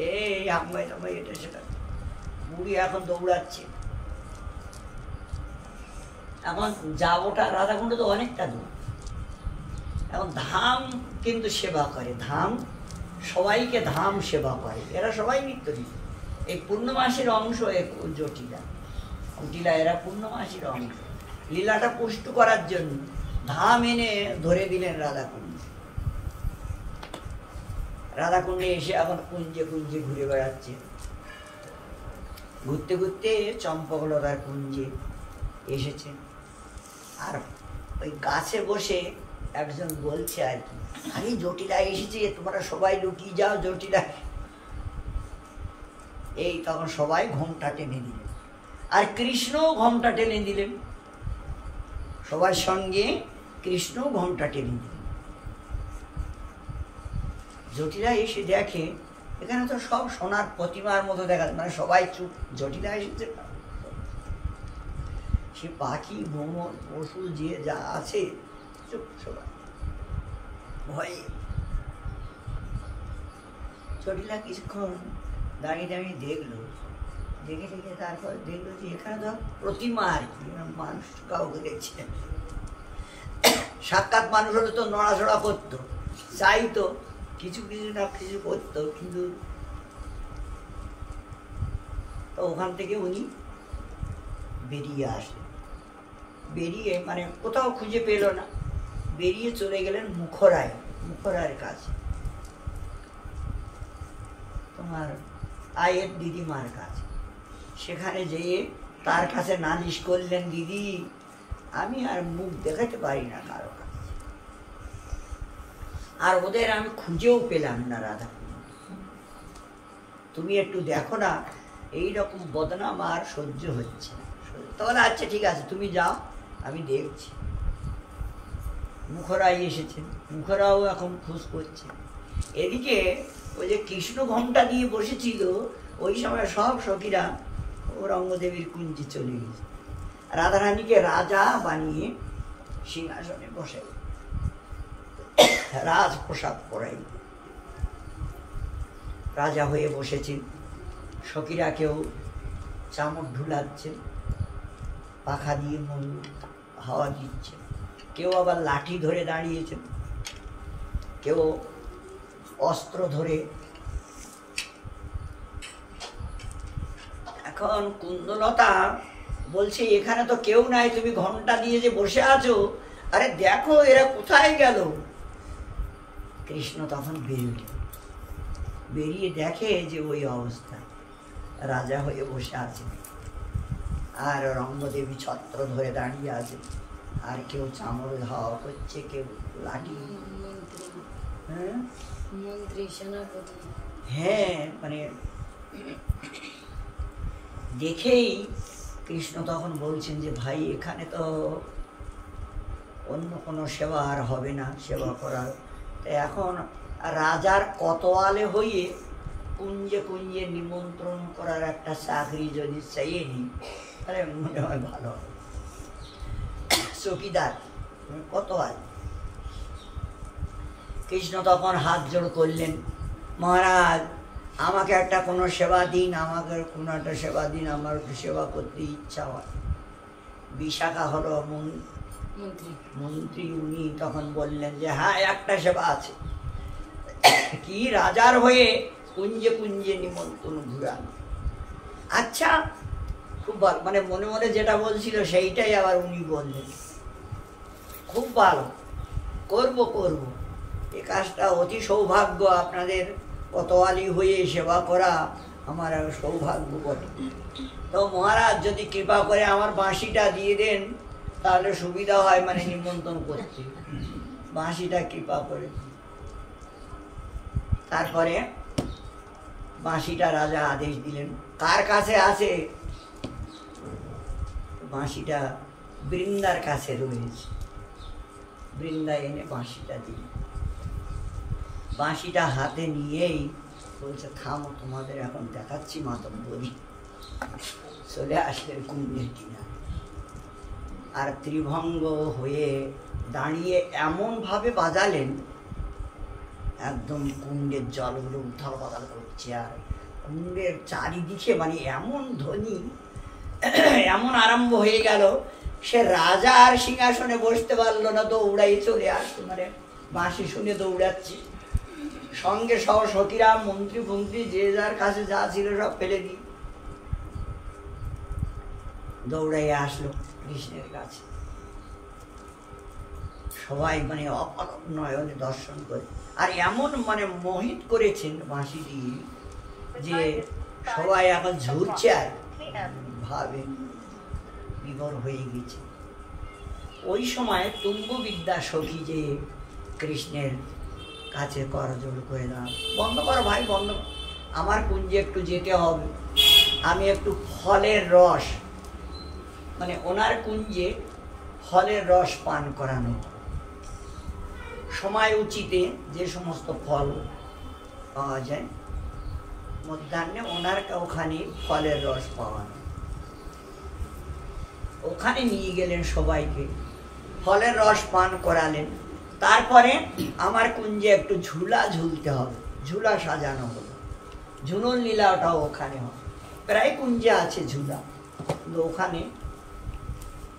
এই আমায় তোমায় এটা সেটা বুড়ি এখন দৌড়াচ্ছে। এখন যাবোটা রাধাকুণ্ড তো অনেকটা দূর। এখন ধাম কিন্তু সেবা করে, ধাম সবাইকে ধাম সেবা করে, এরা সবাই নিত্য দিন। এই পূর্ণমাসীর অংশ জটিলা কুটিলা, এরা পূর্ণমাসীর অংশ। লীলাটা পুষ্ট করার জন্য ধাম এনে ধরে দিলেন রাধাকুণ্ড। রাধাকুণ্ডে এসে এখন কুঞ্জে কুঞ্জে ঘুরে বেড়াচ্ছে। ঘুরতে ঘুরতে চম্পকলতার কুঞ্জে এসেছে। আর ওই গাছে বসে একজন বলছে আর কি, আরে জটিলা এসেছে, তোমরা সবাই লুকিয়ে যাও, জটিলা। এই তখন সবাই ঘোমটা টেনে দিলেন, আর কৃষ্ণও ঘোমটা টেনে দিলেন। সবার সঙ্গে কৃষ্ণ ঘোমটা টেনে দিলেন। জটিলা এসে দেখে এখানে তো সব সোনার প্রতিমার মতো দেখা, মানে সবাই চুপ। জটিলা এসেছে, সে পাখি ভ্রমণ পশু যে যা আছে চুপ, সবাই ভয়ে। জটিলা কিছুক্ষণ দাঁড়িয়ে দাঁড়িয়ে দেখলো, দেখে দেখে তারপর দেখলো যে এখানে তো প্রতিমা আর কি, মানুষ কাউকে দেখছে। সাক্ষাৎ মানুষ হলে তো নড়াচড়া করতো, চাইতো কিছু কিছু না কিছু করতো, কিন্তু ওখান থেকে উনি বেরিয়ে আসলেন। বেরিয়ে মানে কোথাও খুঁজে পেল না, বেরিয়ে চলে গেলেন মুখরায়ের কাছে, তোমার আয়ের দিদিমার কাছে। সেখানে যেয়ে তার কাছে নালিশ করলেন, দিদি আমি আর মুখ দেখাতে পারি না কারো কাছে, আর ওদের আমি খুঁজেও পেলাম না রাধা, তুমি একটু দেখো না, এইরকম বদনাম আর সহ্য হচ্ছে না। তাহলে আচ্ছা ঠিক আছে, তুমি যাও, আমি দেখছি। মুখরাই এসেছেন, মুখরাও এখন খোঁজ করছে। এদিকে ওই যে কৃষ্ণ ঘোমটা দিয়ে বসেছিল, ওই সময় সব সখীরা ও রঙ্গদেবীর কুঞ্জে চলে গেছে। রাধারানীকে রাজা বানিয়ে সিংহাসনে বসে রাজ পোশাক পরাই রাজা হয়ে বসেছেন। সখীরা কেউ চামড় ঢুলাচ্ছে, পাখা দিয়ে মন হাওয়া দিচ্ছে, কেউ আবার লাঠি ধরে দাঁড়িয়েছেন, কেউ অস্ত্র ধরে। এখন কুন্দলতা বলছে, এখানে তো কেউ নাই, তুমি ঘন্টা দিয়ে যে বসে আছো, আরে দেখো এরা কোথায় গেল। কৃষ্ণ তখন বেরিয়ে দেখে যে ওই অবস্থা, রাজা হয়ে বসে আছে, আর রঙ্গদেবী ছত্র ধরে দাঁড়িয়ে আছে, আর কেউ চামড় ধাওয়া করছে, কেউ লাঠি। হ্যাঁ, মানে দেখেই কৃষ্ণ তখন বলছেন যে ভাই এখানে তো অন্য কোনো সেবা আর হবে না, সেবা করার। এখন রাজার কোতোয়ালে হয়ে কুঞ্জে কুঞ্জে নিমন্ত্রণ করার একটা চাকরি যদি চাইয়ে নি, তাহলে মনে হয় ভালো। চৌকিদার কোতোয়াল। কৃষ্ণ তখন হাত জোড় করলেন, মহারাজ আমাকে একটা কোনো সেবা দিন, আমাকে কোনো একটা সেবা দিন, আমার সেবা করতে ইচ্ছা হয়। বিশাখা হলো মন্ত্রী, উনি তখন বললেন যে হ্যাঁ একটা সেবা আছে। কি? রাজার হয়ে কুঞ্জে কুঞ্জে নিমন্ত্রণ ঘুরানো। আচ্ছা খুব ভালো, মানে মনে মনে যেটা বলছিল সেইটাই আবার উনি বললেন। খুব ভালো, করব করব, এই কাজটা অতি সৌভাগ্য, আপনাদের কোতোয়ালি হয়ে সেবা করা আমার সৌভাগ্য বটে। তো মহারাজ যদি কৃপা করে আমার বাঁশিটা দিয়ে দেন তাহলে সুবিধা হয়, মানে নিমন্ত্রণ করতে, বাঁশিটা কৃপা করে। তারপরে বাঁশিটা রাজা আদেশ দিলেন, কার কাছে আছে? বাঁশিটা বৃন্দার কাছে রয়েছে। বৃন্দা এনে বাঁশিটা দিল। বাঁশিটা হাতে নিয়েই বলছে, থামো, তোমাদের এখন দেখাচ্ছি মাতম বলি। চলে আসলেন কুণ্ডের কিনারে, আর ত্রিভঙ্গ হয়ে দাঁড়িয়ে এমন ভাবে বাজালেন, একদম কুণ্ডের জলগুলো উথাল পাতাল করছে, আর কুণ্ডের চারিদিকে মানে এমন ধ্বনি, এমন আরম্ভ হয়ে গেল, সে রাজা আর সিংহাসনে বসতে পারলো না, দৌড়াই চলে আসতো, মানে বাঁশি শুনে দৌড়াচ্ছি। সঙ্গে সহ সখীরা, মন্ত্রী ফন্ত্রী, যে যার কাছে যা ছিল সব ফেলে দিয়ে দৌড়াই আসলো কৃষ্ণের কাছে। সবাই মানে অপালক নয়নে দর্শন করে, আর এমন মানে মোহিত করেছেন বাঁশি দিয়ে যে সবাই এখন ঝুরছে আর ভাবে বিভোর হয়ে গেছে। ওই সময় তুঙ্গবিদ্যা সখী যে কৃষ্ণের কাছে করজোড় করে দাঁড়ান, বন্ধ করো ভাই, বন্ধ করো, আমার কুঞ্জে একটু যেতে হবে, আমি একটু ফলের রস, মানে ওনার কুঞ্জে ফলের রস পান করানো, সময় উচিতে যে সমস্ত ফল পাওয়া যায় মধ্যাহ্নে ওনার ওখানে ফলের রস পাওয়ানো। ওখানে নিয়ে গেলেন সবাইকে, ফলের রস পান করালেন। তারপরে আমার কুঞ্জে একটু ঝুলা ঝুলতে হবে, ঝুলা সাজানো হলো, ঝুলন লীলাটাও ওখানে হবে। প্রায় কুঞ্জে আছে ঝুলা, কিন্তু ওখানে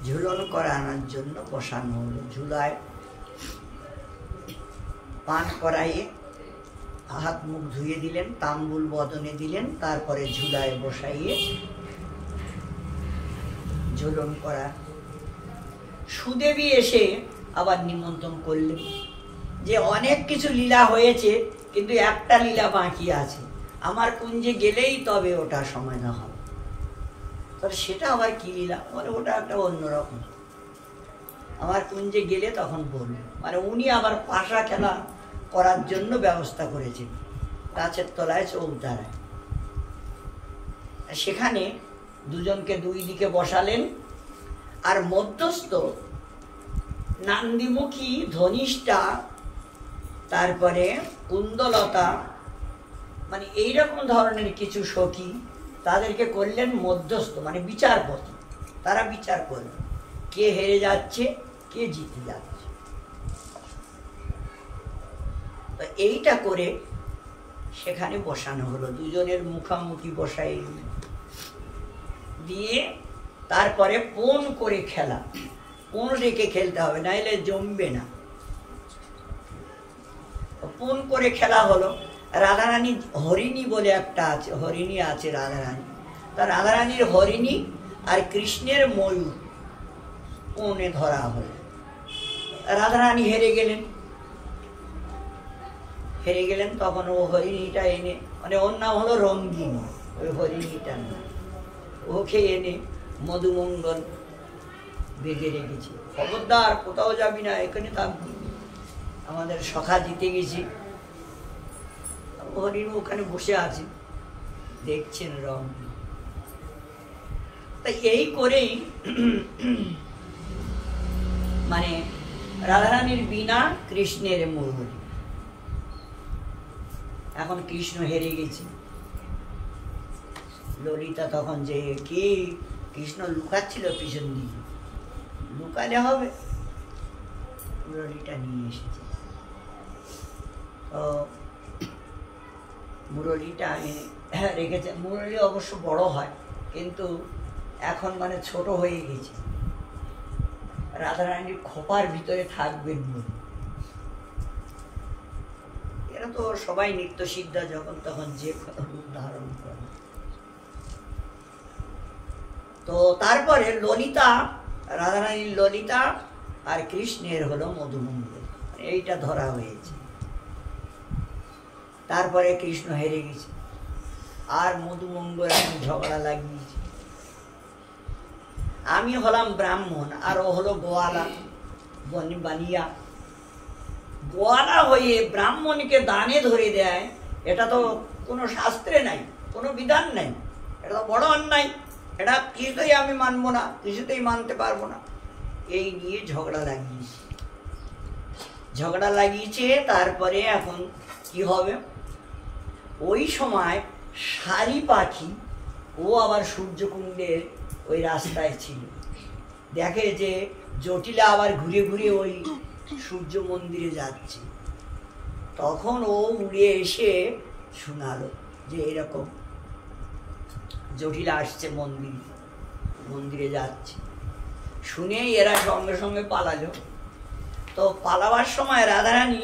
ঝুলন করানোর জন্য বসানো হলো। ঝুলায় পান করাইয়ে হাত মুখ ধুয়ে দিলেন, তাম্বুল বদনে দিলেন, তারপরে ঝুলায় বসাইয়ে ঝুলন করা। সুদেবী এসে আবার নিমন্ত্রণ করলেন যে অনেক কিছু লীলা হয়েছে, কিন্তু একটা লীলা বাকি আছে, আমার কুঞ্জে গেলেই তবে ওটা সমাধান হবে। তবে সেটা আবার কি লীলা? মানে ওটা একটা অন্যরকম, আমার কুঞ্জে গেলে তখন বলবো। মানে উনি আবার পাশা খেলা করার জন্য ব্যবস্থা করেছেন গাছের তলায় চৌতারায়। সেখানে দুজনকে দুই দিকে বসালেন, আর মধ্যস্থ নান্দিমুখী, ধনিষ্ঠা, তারপরে কুন্দলতা, মানে এইরকম ধরনের কিছু সখী, তাদেরকে করলেন মধ্যস্থ, মানে বিচারপতি। তারা বিচার করলেন কে হেরে যাচ্ছে, কে জিতে যাচ্ছে। তো এইটা করে সেখানে বসানো হলো, দুজনের মুখামুখি বসাই দিয়ে তারপরে পণ করে খেলা, পণ রেখে খেলতে হবে, নাইলে জমবে না। পণ করে খেলা হলো। রাধারানী হরিণী বলে একটা আছে, হরিণী আছে রাধারানী, তা রাধারানীর হরিণী আর কৃষ্ণের ময়ূর পণে ধরা হলো। রাধারানী হেরে গেলেন, তখন ও হরিণীটা এনে, মানে ওর নাম হলো রঙ্গিনী, ওই হরিণীটার নাম, ওকে এনে মধুমঙ্গল বেঁধে রেখেছি, খবরদার কোথাও যাবি না, এখানে থাকবি, আমাদের সখা জিতে গেছি। হরিণ ওখানে বসে আছে, দেখছেন রং। তাই এই করেই মানে রাধারানীর বিনা কৃষ্ণের মুরলি। এখন কৃষ্ণ হেরে গেছে, ললিতা তখন যে কি কৃষ্ণ লুকাচ্ছিল পিছন দিকে, লুকালে হবে, মুরলিটা নিয়ে এসেছে। তো মুরলিটা রেখেছে, মুরলি অবশ্য বড় হয়, কিন্তু এখন মানে ছোট হয়ে গেছে। রাধারানীর খোপার ভিতরে থাকবেন মুরলি। এরা তো সবাই নিত্য সিদ্ধা, যখন তখন যে রূপ ধারণ করে। তো তো তারপরে ললিতা, রাধারানীর ললিতা আর কৃষ্ণের হলো মধুমঙ্গল, এইটা ধরা হয়েছে। তারপরে কৃষ্ণ হেরে গেছে, আর মধুমঙ্গল এখন ঝগড়া লাগিয়েছে। আমি হলাম ব্রাহ্মণ আর ও হলো গোয়ালা বানিয়া। গোয়ালা হয়ে ব্রাহ্মণকে দানে ধরে দেয়, এটা তো কোনো শাস্ত্রে নাই, কোনো বিধান নাই, এটা তো বড় অন্যায়। এটা কিছুতেই আমি মানবো না, কিছুতেই মানতে পারবো না। এই নিয়ে ঝগড়া লাগিয়েছে। তারপরে এখন কি হবে, ওই সময় শারি পাখি ও আবার সূর্যকুণ্ডের ওই রাস্তায় ছিল, দেখে যে জটিলা আবার ঘুরে ঘুরে ওই সূর্য মন্দিরে যাচ্ছে। তখন ও উড়ে এসে শোনালো যে এরকম জটিলা আসছে, মন্দিরে যাচ্ছে। শুনে এরা সঙ্গে সঙ্গে পালালো। তো পালাবার সময় রাধারানী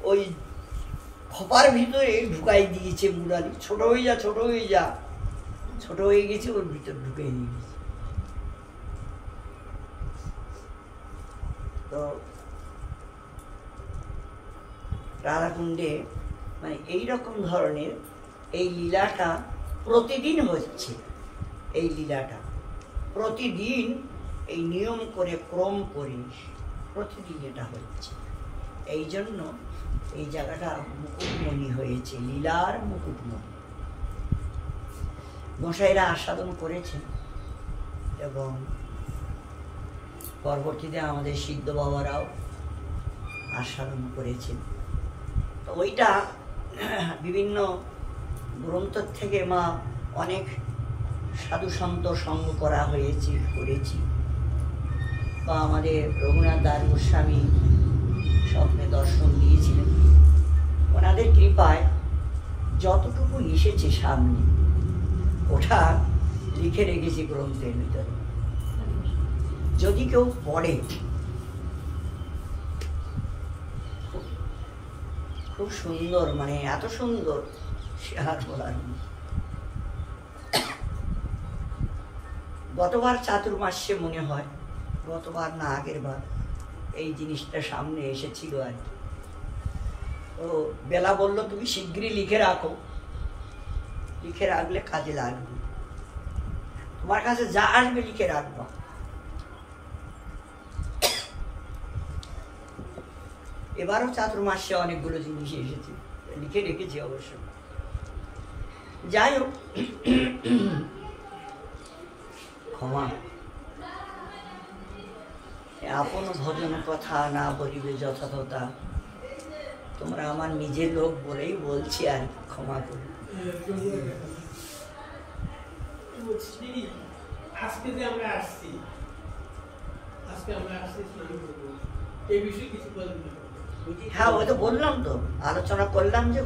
ওই খোপার ভিতরে ঢুকাই দিয়েছে মুরালি, ছোট হয়ে যা, ছোট হয়ে যা, ছোট হয়ে গেছে, ওর ভিতর ঢুকে নিয়ে গেছে। তো রাধাকুণ্ডে মানে এইরকম ধরনের এই লীলাটা প্রতিদিন হচ্ছে। এই লীলাটা প্রতিদিন এই নিয়ম করে, ক্রম করে প্রতিদিন এটা হচ্ছে। এই জন্য এই জায়গাটা মুকুটমণি হয়েছে, লীলার মুকুটমণি। গোসাইরা আস্বাদন করেছেন এবং পরবর্তীতে আমাদের সিদ্ধ বাবারাও আস্বাদন করেছেন। তো ওইটা বিভিন্ন গ্রন্থ থেকে মা অনেক সাধু সন্ত সঙ্গ করা করেছি, বা আমাদের রঘুনাথ দাস গোস্বামী স্বপ্নে দর্শন দিয়েছিলেন। ওনাদের কৃপায় যতটুকু এসেছে সামনে ওটা লিখে রেখেছি গ্রন্থের ভিতরে। যদি কেউ পড়ে, খুব সুন্দর, মানে এত সুন্দর সে আর বলার নেই। গতবার চাতুর্মাস্যে মনে হয়, গতবার না আগের বার এই জিনিসটা সামনে এসেছিল আর কি। তো বেলা বলল তুমি শীঘ্রই লিখে রাখো, লিখে রাখলে কাজে লাগবে, তোমার কাছে যা আসবে লিখে রাখবা। এবারও চাতুর্মাস্যে অনেকগুলো জিনিস এসেছে, লিখে রেখেছি অবশ্য। যাই হোক, ক্ষমা। আপন ভজন কথা না বলিবে যথাযথা, তোমরা আমার নিজের লোক বলেই বলছি, আর ক্ষমা করি। আজকে যে আমরা আসছি, হ্যাঁ, ওই তো বললাম, তো আলোচনা করলাম যে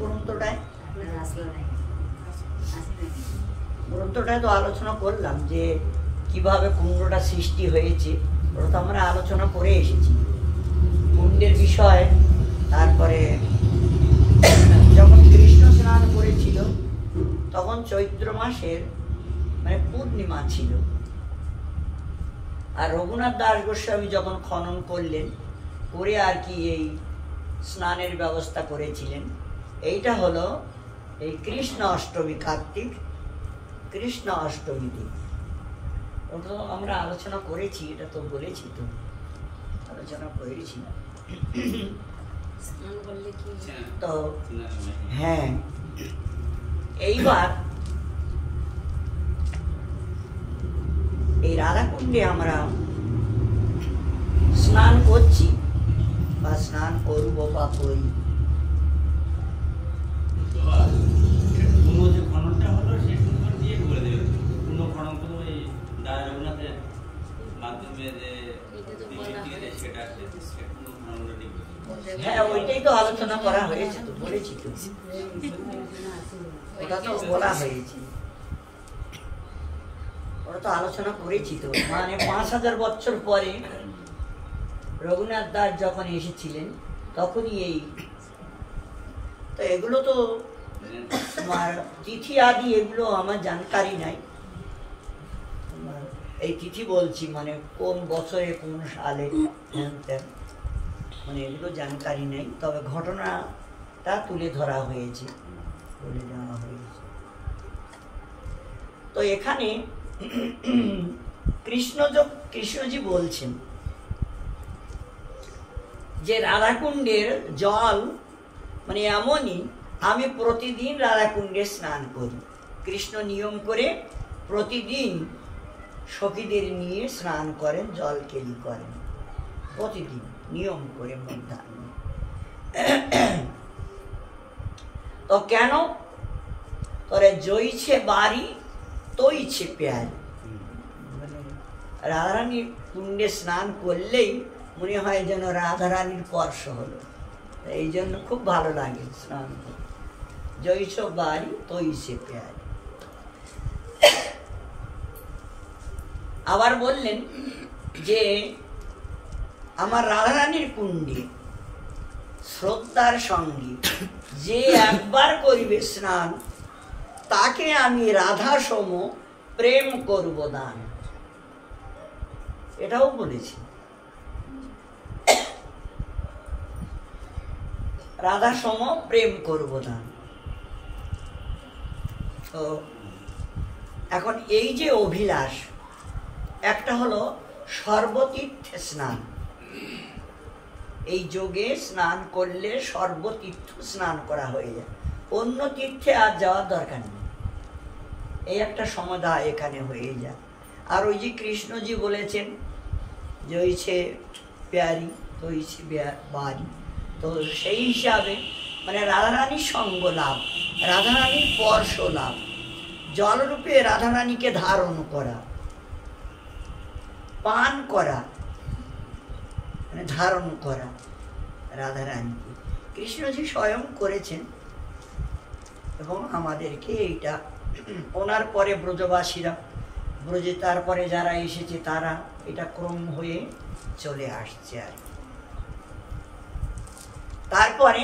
গ্রন্থটায় তো আলোচনা করলাম যে কিভাবে কুণ্ডটা সৃষ্টি হয়েছে, ওটা তো আমরা আলোচনা করে এসেছি কুণ্ডের বিষয়। তারপরে যখন কৃষ্ণ স্নান করেছিল তখন চৈত্র মাসের মানে পূর্ণিমা ছিল, আর রঘুনাথ দাস গোস্বামী যখন খনন করলেন, করে আর কি এই স্নানের ব্যবস্থা করেছিলেন। এইটা হলো এই কৃষ্ণ অষ্টমী, কার্তিক কৃষ্ণ অষ্টমী দিন। ওটা আমরা আলোচনা করেছি, এটা তো বলেছি, তো আলোচনা করেছি। তো হ্যাঁ, এইবার এই রাধাকুণ্ডে আমরা স্নান করছি বা স্নান করবো বা করি। খননটা হলো সে সুন্দর দিয়ে করে দেবে, পূর্ণ খনন তো ওই রঘুনাথের মাধ্যমে যে সেটা হ্যাঁ, ওইটাই তো আলোচনা করা হয়েছে, তো বলেছি তো, ওটা তো বলা হয়েছে, ওটা তো আলোচনা করেছি তো। মানে 5000 বছর পরে রঘুনাথ দাস যখন এসেছিলেন তখনই এই, তো এগুলো তো তোমার তিথি আদি এগুলো আমার জানকারি নাই, এই তিথি বলছি, মানে কোন বছরে কোন সালে হ্যান ত্যান, মানে এগুলো জানকারি নেই, তবে ঘটনাটা তুলে ধরা হয়েছে, বলে দেওয়া হয়েছে। তো এখানে কৃষ্ণজি বলছেন যে রাধাকুণ্ডের জল মানে এমনই, আমি প্রতিদিন রাধাকুণ্ডে স্নান করি। কৃষ্ণ নিয়ম করে প্রতিদিন সখীদের নিয়ে স্নান করেন, জল কেলি করেন, প্রতিদিন নিয়ম করে মধ্যাহ্ন। তো কেন? তোরে জইছে বাড়ি তৈছে প্যারি, মানে রাধারানীর কুণ্ডে স্নান করলেই মনে হয় যেন রাধারানীর স্পর্শ হলো, এই জন্য খুব ভালো লাগে স্নান করতে। জইছ বাড়ি তৈছে প্যারি। আবার বললেন যে আমার রাধারানীর কুণ্ডে শ্রদ্ধার সঙ্গে যে একবার করিবে স্নান, তাকে আমি রাধা সম প্রেম করব দান। এটাও বলেছি, রাধা সম প্রেম করব দান। তো এখন এই যে অভিলাষ, একটা হলো সর্বতীর্থে স্নান, এই যোগে স্নান করলে সর্বতীর্থ স্নান করা হয়ে যায়, অন্য তীর্থে আর যাওয়ার দরকার নেই, এই একটা সমাধান এখানে হয়ে যায়। আর ওই যে কৃষ্ণজি বলেছেন জইছে প্যারি তৈছে বাড়ি, তো সেই হিসাবে মানে রাধারানীর সঙ্গ লাভ, রাধারানীর স্পর্শ লাভ, জলরূপে রাধারানীকে ধারণ করা, পান করা, মানে ধারণ করা রাধারানীকে কৃষ্ণজি স্বয়ং করেছেন। এবং আমাদেরকে এইটা, ওনার পরে ব্রজবাসীরা, ব্রজে তারপরে যারা এসেছে তারা, এটা ক্রম হয়ে চলে আসছে। আর তারপরে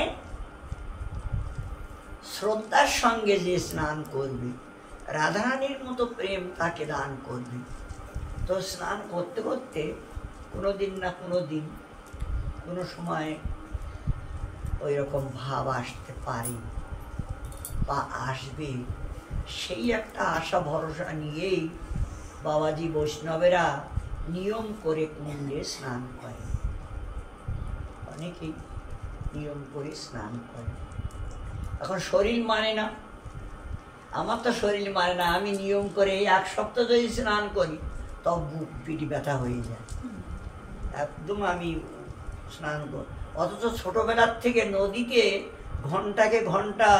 শ্রদ্ধার সঙ্গে যে স্নান করবে, রাধারানীর মতো প্রেম তাকে দান করবে। তো স্নান করতে করতে কোনোদিন না কোনোদিন কোনো সময় ওই রকম ভাব আসতে পারে বা আসবে, সেই একটা আশা ভরসা নিয়েই বাবাজি বৈষ্ণবেরা নিয়ম করে কুণ্ডে স্নান করে, অনেকেই নিয়ম করে স্নান করে। এখন শরীর মানে না, আমার তো শরীর মানে না, আমি নিয়ম করে এই 1 সপ্তাহ যদি স্নান করি তব বুক পিঠি ব্যথা হয়ে যায়, একদম আমি স্নান করি। অথচ ছোটবেলার থেকে নদীতে ঘন্টাকে ঘন্টা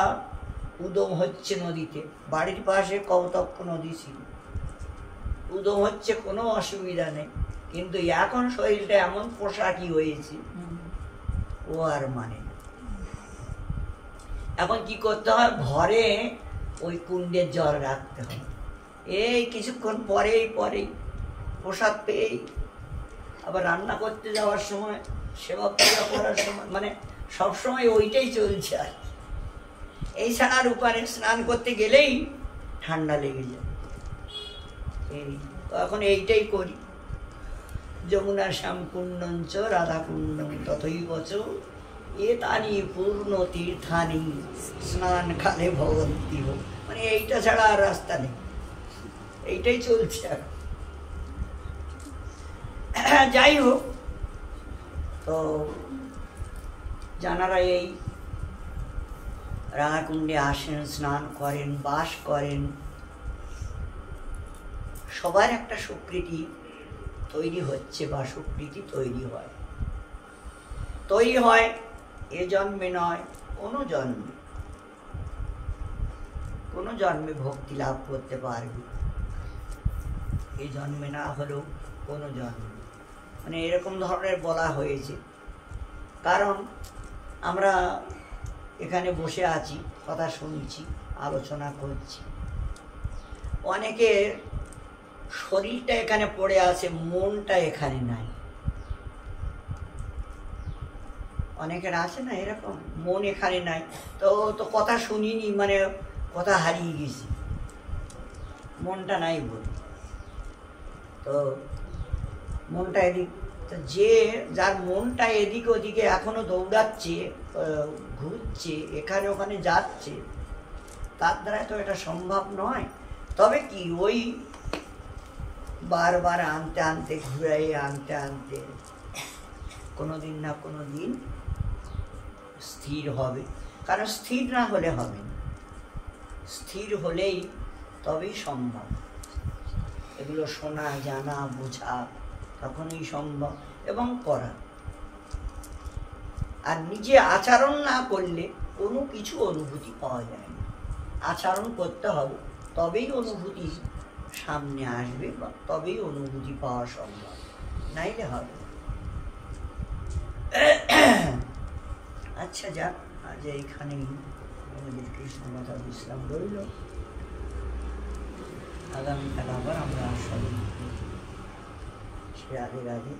উদম হচ্ছে, নদীতে বাড়ির পাশে কৌতক্ষ নদী ছিল, উদম হচ্ছে, কোনো অসুবিধা নেই। কিন্তু এখন শরীরটা এমন পোশাকি হয়েছে, ও আর মানে না। এখন কি করতে হয়, ঘরে ওই কুণ্ডের জল রাখতে হয়, এই কিছুক্ষণ পরেই প্রসাদ পেয়েই আবার রান্না করতে যাওয়ার সময়, সেবা পূজা করার সময়, মানে সবসময় ওইটাই চলছে। আর এই ছাড়ার উপারে স্নান করতে গেলেই ঠান্ডা লেগে যায়, এই তো এখন এইটাই করি। যমুনা শ্যাম কুণ্ডঞ্চ রাধা কুণ্ডম তথই বচ, এ তানি পূর্ণ তীর্থানি স্নান কালে ভবন্তি হোক, মানে এইটা ছাড়া আর রাস্তা নেই, এইটাই চলছে। আর যাই হোক, তো যারা এই রাধাকুণ্ডে আসেন, স্নান করেন, বাস করেন, সবার একটা সুকৃতি তৈরি হচ্ছে বা সুকৃতি তৈরি হয়, এ জন্মে নয়, কোনো জন্মে ভক্তি লাভ করতে পারবে, এই জন্মে না হলেও কোনো জন্মে, মানে এরকম ধরনের বলা হয়েছে। কারণ আমরা এখানে বসে আছি, কথা শুনছি, আলোচনা করছি, অনেকের শরীরটা এখানে পড়ে আছে, মনটা এখানে নাই। অনেকের আছে না এরকম, মন এখানে নাই, তো কথা শুনিনি, মানে কথা হারিয়ে গেছি, মনটা নাই বলে। তো মনটা এদিক, তো যে যার মনটা এদিক ওদিকে এখনো দৌড়াচ্ছে, ঘুরছে, এখানে ওখানে যাচ্ছে, তার দ্বারা তো এটা সম্ভব নয়। তবে কি ওই বারবার আনতে আনতে, ঘুরাই আনতে আনতে কোনোদিন না কোনোদিন স্থির হবে। কারণ স্থির না হলে হবে না, স্থির হলেই তবেই সম্ভব। এগুলো শোনা, জানা, বোঝা তখনই সম্ভব এবং করা। আর নিজে আচরণ না করলে কোনো কিছু অনুভূতি পাওয়া যায় না। আচরণ করতে হবে, তবেই অনুভূতি সামনে আসবে, বা তবেই অনুভূতি পাওয়া সম্ভব, নাইলে হবে। আচ্ছা, যাক, আজ এইখানেই আমাদের কৃষ্ণ কথা বিশ্রাম রইল। আগামীকাল আবার আমরা আসব। রাধে রাধে।